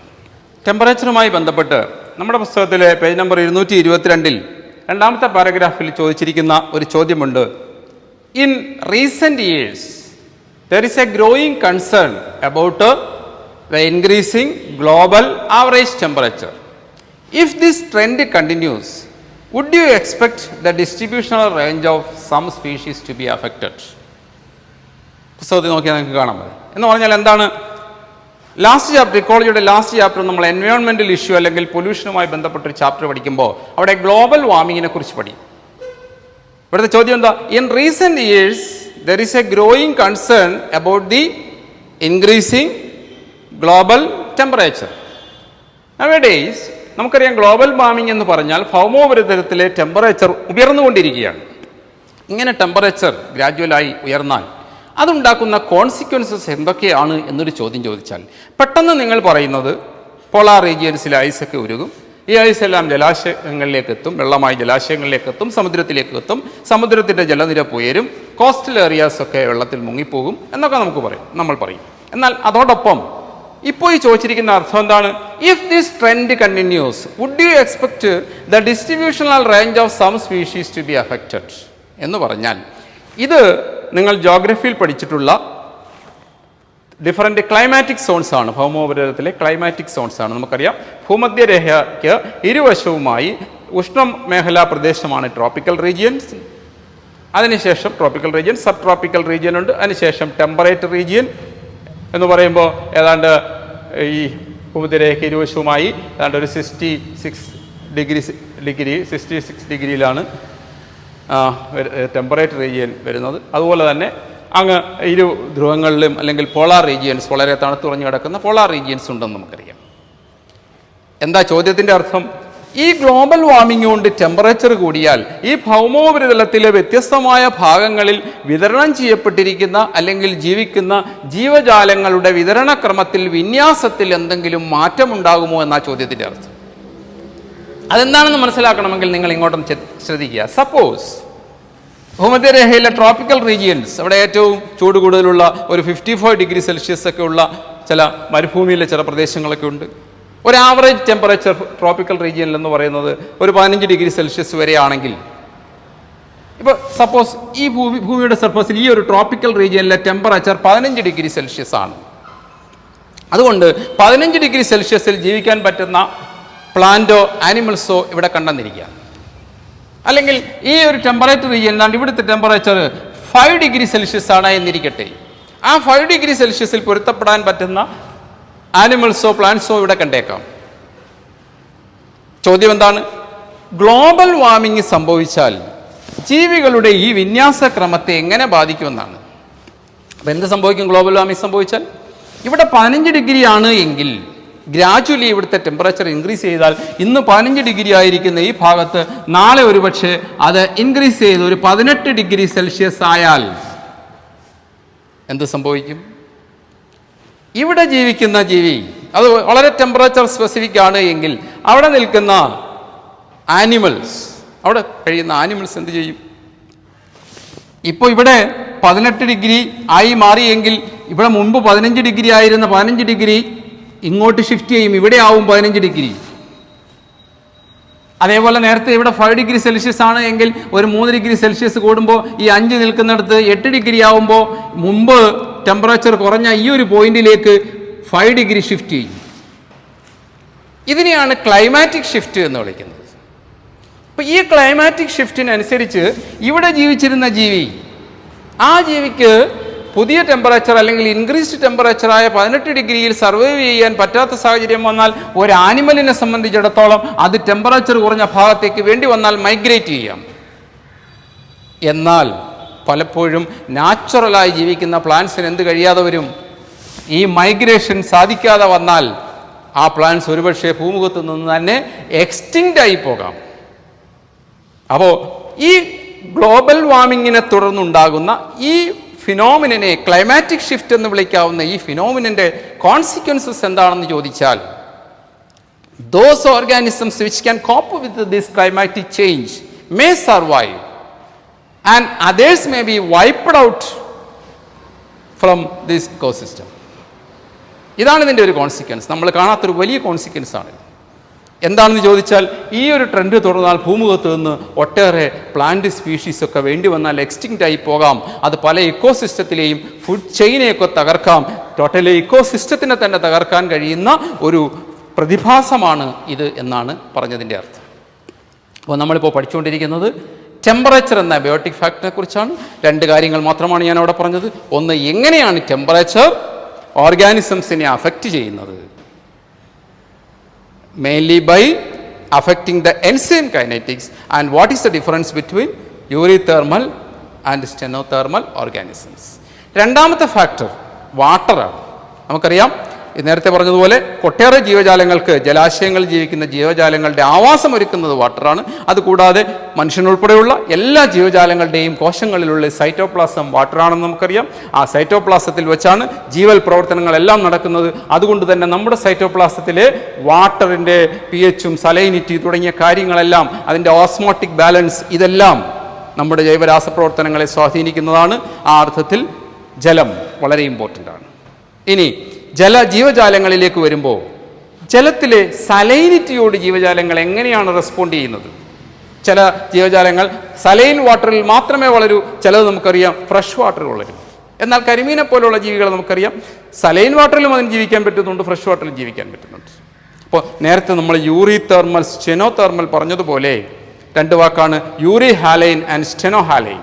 ടെമ്പറേച്ചറുമായി ബന്ധപ്പെട്ട് നമ്മുടെ പുസ്തകത്തിലെ പേജ് നമ്പർ 222 രണ്ടാമത്തെ പാരഗ്രാഫിൽ ചോദിച്ചിരിക്കുന്ന ഒരു ചോദ്യമുണ്ട്. In recent years there is a growing concern about the increasing global average temperature. If this trend continues, would you expect the distributional range of some species to be affected? പുസ്തകത്തിൽ നോക്കിയാൽ നിങ്ങൾക്ക് കാണാൻ മതി. എന്ന് പറഞ്ഞാൽ എന്താണ്? ലാസ്റ്റ് ചാപ്റ്റർ, ഇക്കോളജിയുടെ ലാസ്റ്റ് ചാപ്റ്റർ നമ്മൾ environmental issue അല്ലെങ്കിൽ പൊല്യൂഷനുമായി ബന്ധപ്പെട്ടൊരു ചാപ്റ്റർ പഠിക്കുമ്പോൾ അവിടെ ഗ്ലോബൽ വാർമിങ്ങിനെ കുറിച്ച് പഠിക്കും. ഇവിടുത്തെ ചോദ്യം എന്താ? In recent years there is a growing concern about the increasing global temperature. Nowadays നമുക്കറിയാം, ഗ്ലോബൽ വാർമിംഗ് എന്ന് പറഞ്ഞാൽ ഭൗമോപരിതലത്തിലെ ടെമ്പറേച്ചർ ഉയർന്നുകൊണ്ടിരിക്കുകയാണ്. ഇങ്ങനെ ടെമ്പറേച്ചർ ഗ്രാജുവലായി ഉയർന്നാൽ അതുണ്ടാക്കുന്ന കോൺസിക്വൻസസ് എന്തൊക്കെയാണ് എന്നൊരു ചോദ്യം ചോദിച്ചാൽ പെട്ടെന്ന് നിങ്ങൾ പറയുന്നത് പോളാർ റീജിയൻസിലെ ഐസൊക്കെ ഉരുകും, ഈ ഐസ് എല്ലാം ജലാശയങ്ങളിലേക്ക് എത്തും, വെള്ളമായി ജലാശയങ്ങളിലേക്ക് എത്തും, സമുദ്രത്തിലേക്ക് എത്തും, സമുദ്രത്തിൻ്റെ ജലനിരപ്പ് ഉയരും, കോസ്റ്റൽ ഏരിയാസൊക്കെ വെള്ളത്തിൽ മുങ്ങിപ്പോകും എന്നൊക്കെ നമ്മൾ പറയും. എന്നാൽ അതോടൊപ്പം ഇപ്പോൾ ഈ ചോദിച്ചിരിക്കുന്ന അർത്ഥം എന്താണ്? If this trend continues would you expect the distributional range of some species to be affected എന്ന് പറഞ്ഞാൽ, ഇത് നിങ്ങൾ ജോഗ്രഫിയിൽ പഠിച്ചിട്ടുള്ള ഡിഫറൻറ്റ് ക്ലൈമാറ്റിക് സോൺസ് ആണ്. ഭൗമോപരിതലത്തിലെ ക്ലൈമാറ്റിക് സോൺസ് ആണ്. നമുക്കറിയാം ഭൂമധ്യരേഖയ്ക്ക് ഇരുവശവുമായി ഉഷ്ണമേഖലാ പ്രദേശമാണ് ട്രോപ്പിക്കൽ റീജിയൻസ്. അതിനുശേഷം tropical region, sub tropical region ഉണ്ട്. അതിനുശേഷം ടെമ്പറേറ്റ് റീജിയൻ എന്ന് പറയുമ്പോൾ ഏതാണ്ട് ഈ ഭൂമധ്യരേഖ ഇരുവശവുമായി ഏതാണ്ട് ഒരു 66 ഡിഗ്രിയിലാണ് ടെമ്പറേറ്റ് റീജിയൻ വരുന്നത്. അതുപോലെ തന്നെ അങ്ങ് ഇരു ധ്രുവങ്ങളിലും അല്ലെങ്കിൽ പോളാർ റീജിയൻസ്, വളരെ തണുത്തുറഞ്ഞു കിടക്കുന്ന പോളാർ റീജിയൻസ് ഉണ്ടെന്ന് നമുക്കറിയാം. എന്താ ചോദ്യത്തിൻ്റെ അർത്ഥം? ഈ ഗ്ലോബൽ വാർമിംഗ് കൊണ്ട് ടെമ്പറേച്ചർ കൂടിയാൽ ഈ ഭൗമോപരിതലത്തിലെ വ്യത്യസ്തമായ ഭാഗങ്ങളിൽ വിതരണം ചെയ്യപ്പെട്ടിരിക്കുന്ന അല്ലെങ്കിൽ ജീവിക്കുന്ന ജീവജാലങ്ങളുടെ വിതരണക്രമത്തിൽ, വിന്യാസത്തിൽ എന്തെങ്കിലും മാറ്റമുണ്ടാകുമോ എന്നാ ചോദ്യത്തിൻ്റെ അർത്ഥം. അതെന്താണെന്ന് മനസ്സിലാക്കണമെങ്കിൽ നിങ്ങൾ ഇങ്ങോട്ടൊന്ന് ശ്രദ്ധിക്കുക. സപ്പോസ് ഭൂമധ്യരേഖയിലെ ട്രോപ്പിക്കൽ റീജിയൻസ്, അവിടെ ഏറ്റവും ചൂട് കൂടുതലുള്ള ഒരു 54 ഡിഗ്രി സെൽഷ്യസ് ഒക്കെ ഉള്ള ചില മരുഭൂമിയിലെ ചില പ്രദേശങ്ങളൊക്കെ ഉണ്ട്. ഒരു ആവറേജ് ടെമ്പറേച്ചർ ട്രോപ്പിക്കൽ റീജിയനിൽ എന്ന് പറയുന്നത് ഒരു 15 ഡിഗ്രി സെൽഷ്യസ് വരെയാണെങ്കിൽ, ഇപ്പോൾ സപ്പോസ് ഈ ഭൂമിയുടെ സർഫസിൽ ഈ ഒരു ട്രോപ്പിക്കൽ റീജിയനിലെ ടെമ്പറേച്ചർ 15 ഡിഗ്രി സെൽഷ്യസ് ആണ്. അതുകൊണ്ട് 15 ഡിഗ്രി സെൽഷ്യസിൽ ജീവിക്കാൻ പറ്റുന്ന പ്ലാന്റോ ആനിമൽസോ ഇവിടെ കണ്ടെന്നിരിക്കുക. അല്ലെങ്കിൽ ഈ ഒരു ടെമ്പറേച്ചർ റീജിയൻ ഇവിടുത്തെ ടെമ്പറേച്ചർ 5 ഡിഗ്രി സെൽഷ്യസ് ആണ് എന്നിരിക്കട്ടെ. ആ 5 ഡിഗ്രി സെൽഷ്യസിൽ പൊരുത്തപ്പെടാൻ പറ്റുന്ന ആനിമൽസോ പ്ലാന്റ്സോ ഇവിടെ കണ്ടേക്കാം. ചോദ്യം എന്താണ്? ഗ്ലോബൽ വാർമിംഗ് സംഭവിച്ചാൽ ജീവികളുടെ ഈ വിന്യാസക്രമത്തെ എങ്ങനെ ബാധിക്കുമെന്നാണ്. അപ്പം എന്ത് സംഭവിക്കും ഗ്ലോബൽ വാർമിംഗ് സംഭവിച്ചാൽ? ഇവിടെ 15 ഡിഗ്രി ആണ് എങ്കിൽ ഗ്രാജുവലി ഇവിടുത്തെ ടെമ്പറേച്ചർ ഇൻക്രീസ് ചെയ്താൽ ഇന്ന് 15 ഡിഗ്രി ആയിരിക്കുന്ന ഈ ഭാഗത്ത് നാളെ ഒരുപക്ഷെ അത് ഇൻക്രീസ് ചെയ്ത് ഒരു 18 ഡിഗ്രി സെൽഷ്യസ് ആയാൽ എന്ത് സംഭവിക്കും? ഇവിടെ ജീവിക്കുന്ന ജീവി അത് വളരെ ടെമ്പറേച്ചർ സ്പെസിഫിക് ആണ് എങ്കിൽ അവിടെ നിൽക്കുന്ന ആനിമൽസ്, അവിടെ കഴിയുന്ന ആനിമൽസ് എന്ത് ചെയ്യും? ഇപ്പോൾ ഇവിടെ 18 ഡിഗ്രി ആയി മാറിയെങ്കിൽ ഇവിടെ മുമ്പ് 15 ഡിഗ്രി ആയിരുന്ന 15 ഡിഗ്രി ഇങ്ങോട്ട് ഷിഫ്റ്റ് ചെയ്യും, ഇവിടെ ആവും 15 ഡിഗ്രി. അതേപോലെ നേരത്തെ ഇവിടെ 5 ഡിഗ്രി സെൽഷ്യസ് ആണ് എങ്കിൽ ഒരു 3 ഡിഗ്രി സെൽഷ്യസ് കൂടുമ്പോൾ ഈ 5 നിൽക്കുന്നിടത്ത് 8 ഡിഗ്രി ആവുമ്പോൾ മുമ്പ് ടെമ്പറേച്ചർ കുറഞ്ഞ ഈ ഒരു പോയിന്റിലേക്ക് 5 ഡിഗ്രി ഷിഫ്റ്റ് ചെയ്യും. ഇതിനെയാണ് ക്ലൈമാറ്റിക് ഷിഫ്റ്റ് എന്ന് വിളിക്കുന്നത്. അപ്പോൾ ഈ ക്ലൈമാറ്റിക് ഷിഫ്റ്റിനനുസരിച്ച് ഇവിടെ ജീവിച്ചിരുന്ന ജീവി, ആ ജീവിക്ക് പുതിയ ടെമ്പറേച്ചർ അല്ലെങ്കിൽ ഇൻക്രീസ്ഡ് ടെമ്പറേച്ചറായ 18 ഡിഗ്രിയിൽ സർവൈവ് ചെയ്യാൻ പറ്റാത്ത സാഹചര്യം വന്നാൽ ഒരു ആനിമലിനെ സംബന്ധിച്ചിടത്തോളം അത് ടെമ്പറേച്ചർ കുറഞ്ഞ ഭാഗത്തേക്ക് വേണ്ടി വന്നാൽ മൈഗ്രേറ്റ് ചെയ്യാം. എന്നാൽ പലപ്പോഴും നാച്ചുറലായി ജീവിക്കുന്ന പ്ലാന്റ്സിന് എന്ത് കഴിയാതെ വരും? ഈ മൈഗ്രേഷൻ സാധിക്കാതെ വന്നാൽ ആ പ്ലാന്റ്സ് ഒരുപക്ഷെ ഭൂമുഖത്ത് നിന്ന് തന്നെ എക്സ്റ്റിങ്ക്റ്റ് ആയി പോകാം. അപ്പോൾ ഈ ഗ്ലോബൽ വാർമിങ്ങിനെ തുടർന്നുണ്ടാകുന്ന ഈ ഫിനോമിനെ ക്ലൈമാറ്റിക് ഷിഫ്റ്റ് എന്ന് വിളിക്കാവുന്ന ഈ ഫിനോമിനൻ്റെ കോൺസിക്വൻസസ് എന്താണെന്ന് ചോദിച്ചാൽ, those organisms which can cope with this climatic change may survive and others may be wiped out from this ecosystem. ഇതാണ് ഇതിൻ്റെ ഒരു കോൺസിക്വൻസ്. നമ്മൾ കാണാത്തൊരു വലിയ കോൺസിക്വൻസ് ആണ്. എന്താണെന്ന് ചോദിച്ചാൽ, ഈ ഒരു ട്രെൻഡ് തുടർന്നാൽ ഭൂമുഖത്ത് നിന്ന് ഒട്ടേറെ പ്ലാന്റ് സ്പീഷീസൊക്കെ വേണ്ടി വന്നാൽ എക്സ്റ്റിങ്ക്റ്റ് ആയി പോകാം. അത് പല ഇക്കോസിസ്റ്റത്തിലെയും ഫുഡ് ചെയിനെയൊക്കെ തകർക്കാം. ടോട്ടലി ഇക്കോസിസ്റ്റത്തിനെ തന്നെ തകർക്കാൻ കഴിയുന്ന ഒരു പ്രതിഭാസമാണ് ഇത് എന്നാണ് പറഞ്ഞതിൻ്റെ അർത്ഥം. അപ്പോൾ നമ്മളിപ്പോൾ പഠിച്ചുകൊണ്ടിരിക്കുന്നത് ടെമ്പറേച്ചർ എന്ന ബയോട്ടിക് ഫാക്ടറിനെ കുറിച്ചാണ്. 2 കാര്യങ്ങൾ മാത്രമാണ് ഞാൻ അവിടെ പറഞ്ഞത്. ഒന്ന്, എങ്ങനെയാണ് ടെമ്പറേച്ചർ ഓർഗാനിസംസിനെ അഫക്റ്റ് ചെയ്യുന്നത്, mainly by affecting the enzyme kinetics, and what is the difference between eurythermal and stenothermal organisms. രണ്ടാമത്തെ ഫാക്ടർ വാട്ടറാണ്. നമുക്കറിയാം, നേരത്തെ പറഞ്ഞതുപോലെ ഒട്ടേറെ ജീവജാലങ്ങൾക്ക്, ജലാശയങ്ങളിൽ ജീവിക്കുന്ന ജീവജാലങ്ങളുടെ ആവാസം ഒരുക്കുന്നത് വാട്ടറാണ്. അതുകൂടാതെ മനുഷ്യനുൾപ്പെടെയുള്ള എല്ലാ ജീവജാലങ്ങളുടെയും കോശങ്ങളിലുള്ള സൈറ്റോപ്ലാസം വാട്ടറാണെന്ന് നമുക്കറിയാം. ആ സൈറ്റോപ്ലാസത്തിൽ വെച്ചാണ് ജീവൽ പ്രവർത്തനങ്ങളെല്ലാം നടക്കുന്നത്. അതുകൊണ്ട് തന്നെ നമ്മുടെ സൈറ്റോപ്ലാസത്തിലെ വാട്ടറിൻ്റെ pHഉം സലൈനിറ്റി തുടങ്ങിയ കാര്യങ്ങളെല്ലാം, അതിൻ്റെ ഓസ്മോട്ടിക് ബാലൻസ്, ഇതെല്ലാം നമ്മുടെ ജൈവരാസപ്രവർത്തനങ്ങളെ സ്വാധീനിക്കുന്നതാണ്. ആ അർത്ഥത്തിൽ ജലം വളരെ ഇമ്പോർട്ടൻ്റ് ആണ്. ഇനി ജീവജാലങ്ങളിലേക്ക് വരുമ്പോൾ, ജലത്തിലെ സലൈനിറ്റിയോട് ജീവജാലങ്ങൾ എങ്ങനെയാണ് റെസ്പോണ്ട് ചെയ്യുന്നത്? ചില ജീവജാലങ്ങൾ സലൈൻ വാട്ടറിൽ മാത്രമേ വളരൂ, ചിലത് നമുക്കറിയാം ഫ്രഷ് വാട്ടറിൽ വളരും. എന്നാൽ കരിമീനെ പോലുള്ള ജീവികൾ നമുക്കറിയാം സലൈൻ വാട്ടറിലും അതിന് ജീവിക്കാൻ പറ്റുന്നുണ്ട്, ഫ്രഷ് വാട്ടറിലും ജീവിക്കാൻ പറ്റുന്നുണ്ട്. അപ്പോൾ നേരത്തെ നമ്മൾ യൂറി തെർമൽ, സ്റ്റെനോ തെർമൽ പറഞ്ഞതുപോലെ രണ്ട് വാക്കാണ് Yuri ഹാലൈൻ and steno ഹാലൈൻ.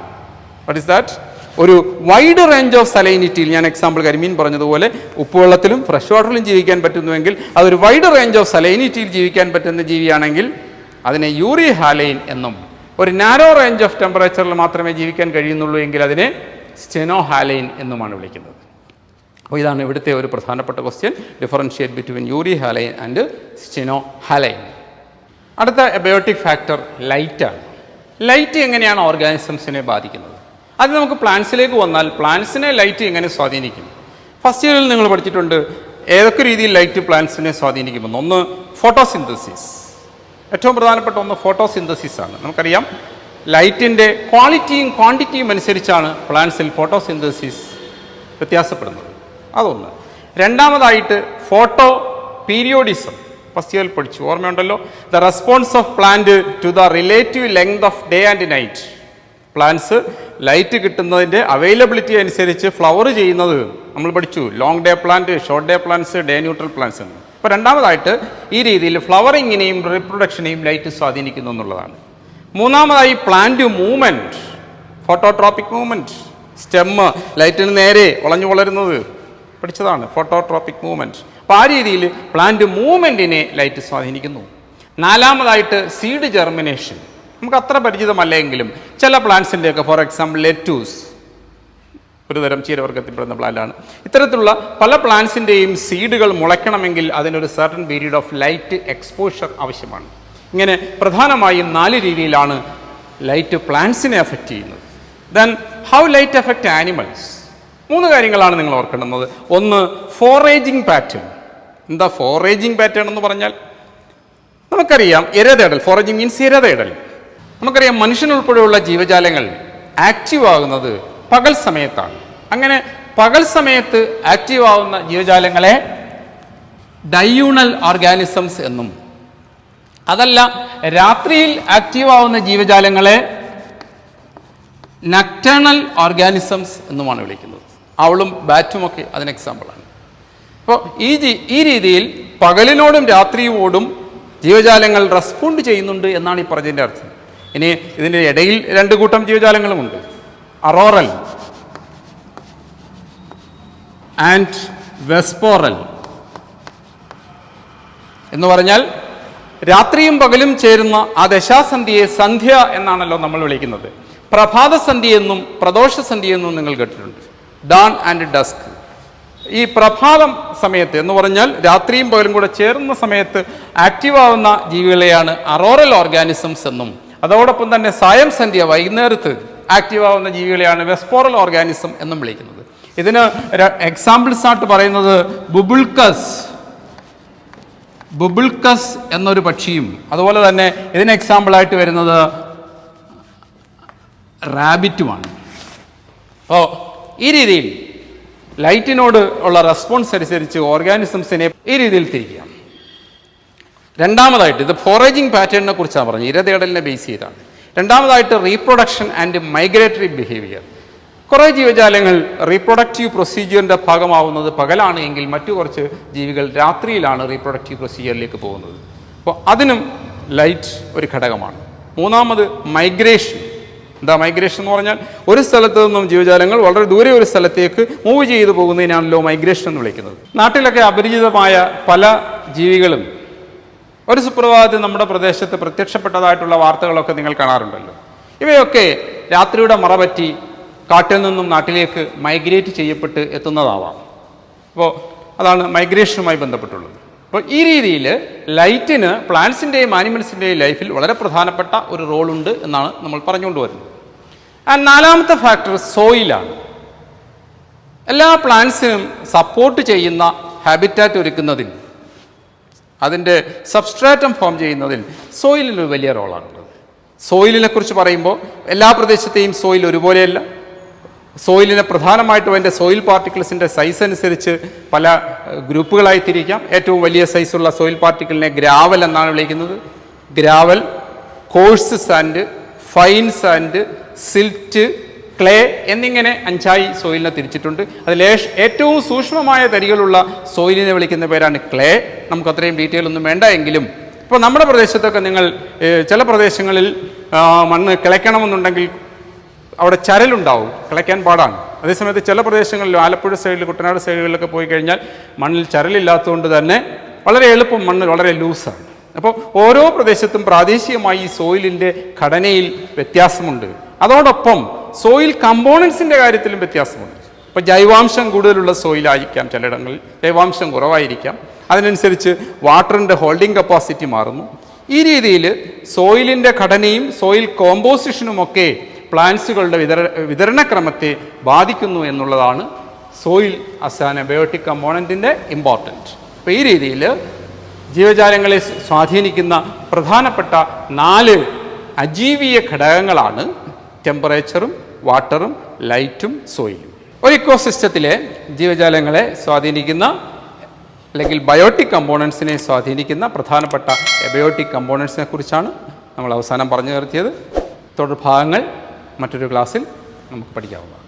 What is that? ഒരു വൈഡ് റേഞ്ച് ഓഫ് സലൈനിറ്റിയിൽ, ഞാൻ എക്സാമ്പിൾ കരിമീൻ പറഞ്ഞതുപോലെ ഉപ്പുവെള്ളത്തിലും ഫ്രഷ് വാട്ടറിലും ജീവിക്കാൻ പറ്റുന്നുവെങ്കിൽ അതൊരു വൈഡ് റേഞ്ച് ഓഫ് സലൈനിറ്റിയിൽ ജീവിക്കാൻ പറ്റുന്ന ജീവിയാണെങ്കിൽ അതിനെ യൂറി ഹാലൈൻ എന്നും, ഒരു നാരോ റേഞ്ച് ഓഫ് ടെമ്പറേച്ചറിൽ മാത്രമേ ജീവിക്കാൻ കഴിയുന്നുള്ളൂ എങ്കിൽ അതിനെ സ്റ്റെനോ ഹാലൈൻ എന്നുമാണ് വിളിക്കുന്നത്. അപ്പോൾ ഇതാണ് ഇവിടുത്തെ ഒരു പ്രധാനപ്പെട്ട question, differentiate between Yuri ഹാലൈൻ and steno ഹാലൈൻ. അടുത്ത എബയോട്ടിക് ഫാക്ടർ ലൈറ്റാണ്. ലൈറ്റ് എങ്ങനെയാണ് ഓർഗാനിസംസിനെ ബാധിക്കുന്നത്? അത് നമുക്ക് പ്ലാന്റ്സിലേക്ക് വന്നാൽ പ്ലാന്റ്സിനെ ലൈറ്റ് എങ്ങനെ സ്വാധീനിക്കും? ഫസ്റ്റ് ഇയറിൽ നിങ്ങൾ പഠിച്ചിട്ടുണ്ട് ഏതൊക്കെ രീതിയിൽ ലൈറ്റ് പ്ലാന്റ്സിനെ സ്വാധീനിക്കുമെന്ന്. ഒന്ന് ഫോട്ടോസിന്തസിസ്, ഏറ്റവും പ്രധാനപ്പെട്ട ഒന്ന് ഫോട്ടോസിന്തസിസ് ആണ്. നമുക്കറിയാം ലൈറ്റിൻ്റെ ക്വാളിറ്റിയും ക്വാണ്ടിറ്റിയും അനുസരിച്ചാണ് പ്ലാന്റ്സിൽ ഫോട്ടോസിന്തസിസ് വ്യത്യാസപ്പെടുന്നത്. അതൊന്ന്. രണ്ടാമതായിട്ട് ഫോട്ടോ പീരിയോഡിസം, ഫസ്റ്റ് ഇയറിൽ പഠിച്ചു, ഓർമ്മയുണ്ടല്ലോ. The response of plant to the relative length of day and night. Plants light കിട്ടുന്നതിൻ്റെ അവൈലബിലിറ്റി അനുസരിച്ച് ഫ്ലവർ ചെയ്യുന്നത് നമ്മൾ പഠിച്ചു. Long day plant, short day plants, day neutral plants എന്ന്. അപ്പോൾ രണ്ടാമതായിട്ട് ഈ രീതിയിൽ ഫ്ലവറിങ്ങിനെയും റീപ്രൊഡക്ഷനെയും ലൈറ്റ് സ്വാധീനിക്കുന്നു എന്നുള്ളതാണ്. മൂന്നാമതായി plant movement, phototropic movement. Stem ലൈറ്റിന് നേരെ വളഞ്ഞു വളരുന്നത് പഠിച്ചതാണ്, ഫോട്ടോട്രോപ്പിക് മൂവ്മെൻറ്റ്. അപ്പോൾ ആ രീതിയിൽ പ്ലാന്റ് മൂവ്മെൻറ്റിനെ ലൈറ്റ് സ്വാധീനിക്കുന്നു. നാലാമതായിട്ട് സീഡ് ജെർമിനേഷൻ. നമുക്ക് അത്ര പരിചിതമല്ലെങ്കിലും ചില പ്ലാന്റ്സിൻ്റെയൊക്കെ, ഫോർ എക്സാമ്പിൾ ലെറ്റൂസ് ഒരു തരം ചീരവർഗത്തിൽപ്പെടുന്ന പ്ലാന്റാണ്. ഇത്തരത്തിലുള്ള പല പ്ലാന്റ്സിൻ്റെയും സീഡുകൾ മുളയ്ക്കണമെങ്കിൽ അതിനൊരു certain period of light exposure ആവശ്യമാണ്. ഇങ്ങനെ പ്രധാനമായും 4 രീതിയിലാണ് ലൈറ്റ് പ്ലാന്റ്സിനെ അഫക്റ്റ് ചെയ്യുന്നത്. Then how light affect animals? 3 കാര്യങ്ങളാണ് നിങ്ങൾ ഓർക്കേണ്ടുന്നത്. ഒന്ന്, ഫോറേജിങ് പാറ്റേൺ. എന്താ ഫോറേജിങ് പാറ്റേൺ എന്ന് പറഞ്ഞാൽ? നമുക്കറിയാം ഇരതേടൽ, ഫോറേജിങ് മീൻസ് ഇരതേടൽ. നമുക്കറിയാം മനുഷ്യനുൾപ്പെടെയുള്ള ജീവജാലങ്ങൾ ആക്റ്റീവ് ആകുന്നത് പകൽ സമയത്താണ്. അങ്ങനെ പകൽ സമയത്ത് ആക്റ്റീവ് ആവുന്ന ജീവജാലങ്ങളെ ഡയൂണൽ ഓർഗാനിസംസ് എന്നും, അതല്ല രാത്രിയിൽ ആക്റ്റീവ് ആവുന്ന ജീവജാലങ്ങളെ നക്ടേണൽ ഓർഗാനിസംസ് എന്നുമാണ് വിളിക്കുന്നത്. അവളും ബാറ്റുമൊക്കെ അതിന് എക്സാമ്പിളാണ്. അപ്പോൾ ഈ രീതിയിൽ പകലിനോടും രാത്രിയോടും ജീവജാലങ്ങൾ റെസ്പോണ്ട് ചെയ്യുന്നുണ്ട് എന്നാണ് ഈ പറഞ്ഞതിൻ്റെ അർത്ഥം. ഇനി ഇതിൻ്റെ ഇടയിൽ 2 കൂട്ടം ജീവജാലങ്ങളുമുണ്ട്, അറോറൽ ആൻഡ് വെസ്പോറൽ എന്ന് പറഞ്ഞാൽ രാത്രിയും പകലും ചേരുന്ന ആ ദശാസന്ധിയെ സന്ധ്യ എന്നാണല്ലോ നമ്മൾ വിളിക്കുന്നത്. പ്രഭാതസന്ധ്യ എന്നും പ്രദോഷസന്ധ്യ എന്നും നിങ്ങൾ കേട്ടിട്ടുണ്ട്, ഡാൺ ആൻഡ് ഡസ്ക്. ഈ പ്രഭാതം സമയത്ത് എന്ന് പറഞ്ഞാൽ രാത്രിയും പകലും കൂടെ ചേർന്ന സമയത്ത് ആക്റ്റീവ് ആവുന്ന ജീവികളെയാണ് അറോറൽ ഓർഗാനിസംസ് എന്നും, അതോടൊപ്പം തന്നെ സായം സന്ധ്യ വൈകുന്നേരത്ത് ആക്റ്റീവ് ആവുന്ന ജീവികളെയാണ് വെസ്പോറൽ ഓർഗാനിസം എന്നും വിളിക്കുന്നത്. ഇതിന് എക്സാമ്പിൾസ് ആയിട്ട് പറയുന്നത് ബുബിൾക്കസ് എന്നൊരു പക്ഷിയും, അതുപോലെ തന്നെ ഇതിന് എക്സാമ്പിളായിട്ട് വരുന്നത് റാബിറ്റുമാണ്. അപ്പോൾ ഈ രീതിയിൽ ലൈറ്റിനോട് ഉള്ള റെസ്പോൺസ് അനുസരിച്ച് ഓർഗാനിസംസിനെ ഈ രീതിയിൽ തിരിക്കാം. രണ്ടാമതായിട്ട് ഇത് ഫോറേജിങ് പാറ്റേണിനെ കുറിച്ചാണ് പറഞ്ഞത്, ഇരതേടലിനെ ബേസ് ചെയ്താണ്. രണ്ടാമതായിട്ട് റീപ്രൊഡക്ഷൻ ആൻഡ് മൈഗ്രേറ്ററി ബിഹേവിയർ. കുറേ ജീവജാലങ്ങൾ റീപ്രൊഡക്റ്റീവ് പ്രൊസീജിയറിൻ്റെ ഭാഗമാവുന്നത് പകലാണ് എങ്കിൽ മറ്റു കുറച്ച് ജീവികൾ രാത്രിയിലാണ് റീപ്രൊഡക്റ്റീവ് പ്രൊസീജിയറിലേക്ക് പോകുന്നത്. അപ്പോൾ അതിനും ലൈറ്റ് ഒരു ഘടകമാണ്. മൂന്നാമത് മൈഗ്രേഷൻ. എന്താ മൈഗ്രേഷൻ എന്ന് പറഞ്ഞാൽ? ഒരു സ്ഥലത്ത് നിന്നും ജീവജാലങ്ങൾ വളരെ ദൂരെ ഒരു സ്ഥലത്തേക്ക് മൂവ് ചെയ്തു പോകുന്നതിനാണല്ലോ മൈഗ്രേഷൻ എന്ന് വിളിക്കുന്നത്. നാട്ടിലൊക്കെ അപരിചിതമായ പല ജീവികളും ഒരു സുപ്രഭാതത്തിൽ നമ്മുടെ പ്രദേശത്ത് പ്രത്യക്ഷപ്പെട്ടതായിട്ടുള്ള വാർത്തകളൊക്കെ നിങ്ങൾ കാണാറുണ്ടല്ലോ. ഇവയൊക്കെ രാത്രിയുടെ മറപറ്റി കാട്ടിൽ നിന്നും നാട്ടിലേക്ക് മൈഗ്രേറ്റ് ചെയ്യപ്പെട്ട് എത്തുന്നതാവാം. അപ്പോൾ അതാണ് മൈഗ്രേഷനുമായി ബന്ധപ്പെട്ടുള്ളത്. അപ്പോൾ ഈ രീതിയിൽ ലൈറ്റിന് പ്ലാന്റ്സിൻ്റെയും ആനിമൽസിൻ്റെയും ലൈഫിൽ വളരെ പ്രധാനപ്പെട്ട ഒരു റോളുണ്ട് എന്നാണ് നമ്മൾ പറഞ്ഞുകൊണ്ട് വരുന്നത്. ആൻഡ് നാലാമത്തെ ഫാക്ടർ സോയിലാണ്. എല്ലാ പ്ലാന്റ്സിനും സപ്പോർട്ട് ചെയ്യുന്ന ഹാബിറ്റാറ്റ് ഒരുക്കുന്നതിൽ, അതിൻ്റെ സബ്സ്ട്രാറ്റം ഫോം ചെയ്യുന്നതിൽ സോയിലിനൊരു വലിയ റോളാണുള്ളത്. സോയിലിനെ കുറിച്ച് പറയുമ്പോൾ എല്ലാ പ്രദേശത്തെയും സോയിൽ ഒരുപോലെയല്ല. സോയിലിനെ പ്രധാനമായിട്ടും അതിൻ്റെ സോയിൽ പാർട്ടിക്കിൾസിൻ്റെ സൈസ് അനുസരിച്ച് പല ഗ്രൂപ്പുകളായി തിരിക്കാം. ഏറ്റവും വലിയ സൈസുള്ള സോയിൽ പാർട്ടിക്കിളിനെ ഗ്രാവൽ എന്നാണ് വിളിക്കുന്നത്. Gravel, course sand, fine sand, silt, clay എന്നിങ്ങനെ 5ആയി സോയിലിനെ തിരിച്ചിട്ടുണ്ട്. അതിൽ ഏറ്റവും സൂക്ഷ്മമായ തരികളുള്ള സോയിലിനെ വിളിക്കുന്ന പേരാണ് ക്ലേ. നമുക്ക് അത്രയും ഡീറ്റെയിൽ ഒന്നും വേണ്ട എങ്കിലും ഇപ്പോൾ നമ്മുടെ പ്രദേശത്തൊക്കെ നിങ്ങൾ ചില പ്രദേശങ്ങളിൽ മണ്ണ് കിളയ്ക്കണമെന്നുണ്ടെങ്കിൽ അവിടെ ചരലുണ്ടാവും, കിളയ്ക്കാൻ പാടാണ്. അതേസമയത്ത് ചില പ്രദേശങ്ങളിൽ ആലപ്പുഴ സൈഡിൽ, കുട്ടനാട് സൈഡുകളിലൊക്കെ പോയി കഴിഞ്ഞാൽ മണ്ണിൽ ചരലില്ലാത്തതുകൊണ്ട് തന്നെ വളരെ എളുപ്പം, മണ്ണ് വളരെ ലൂസാണ്. അപ്പോൾ ഓരോ പ്രദേശത്തും പ്രാദേശികമായി ഈ സോയിലിൻ്റെ ഘടനയിൽ വ്യത്യാസമുണ്ട്. അതോടൊപ്പം സോയിൽ കമ്പോണൻസിൻ്റെ കാര്യത്തിലും വ്യത്യാസമുണ്ട്. ഇപ്പോൾ ജൈവാംശം കൂടുതലുള്ള സോയിലായിരിക്കാം, ചിലയിടങ്ങളിൽ ജൈവാംശം കുറവായിരിക്കാം. അതിനനുസരിച്ച് വാട്ടറിൻ്റെ ഹോൾഡിംഗ് കപ്പാസിറ്റി മാറുന്നു. ഈ രീതിയിൽ സോയിലിൻ്റെ ഘടനയും സോയിൽ കോമ്പോസിഷനുമൊക്കെ പ്ലാന്റ്സുകളുടെ വിതരണക്രമത്തെ ബാധിക്കുന്നു എന്നുള്ളതാണ് സോയിൽ ആസ് ആൻ ബയോട്ടിക് കമ്പോണൻറ്റിൻ്റെ ഇമ്പോർട്ടൻറ്റ്. അപ്പോൾ ഈ രീതിയിൽ ജീവജാലങ്ങളെ സ്വാധീനിക്കുന്ന പ്രധാനപ്പെട്ട 4 അജീവീയ ഘടകങ്ങളാണ് ടെമ്പറേച്ചറും വാട്ടറും ലൈറ്റും സോയിലും. ഒരു ഇക്കോസിസ്റ്റത്തിലെ ജീവജാലങ്ങളെ സ്വാധീനിക്കുന്ന അല്ലെങ്കിൽ ബയോട്ടിക് കമ്പോണൻസിനെ സ്വാധീനിക്കുന്ന പ്രധാനപ്പെട്ട എബയോട്ടിക് കമ്പോണൻസിനെ കുറിച്ചാണ് നമ്മൾ അവസാനം പറഞ്ഞു നിർത്തിയത്. തുടർ ഭാഗങ്ങൾ മറ്റൊരു ക്ലാസ്സിൽ നമുക്ക് പഠിക്കാവുന്നതാണ്.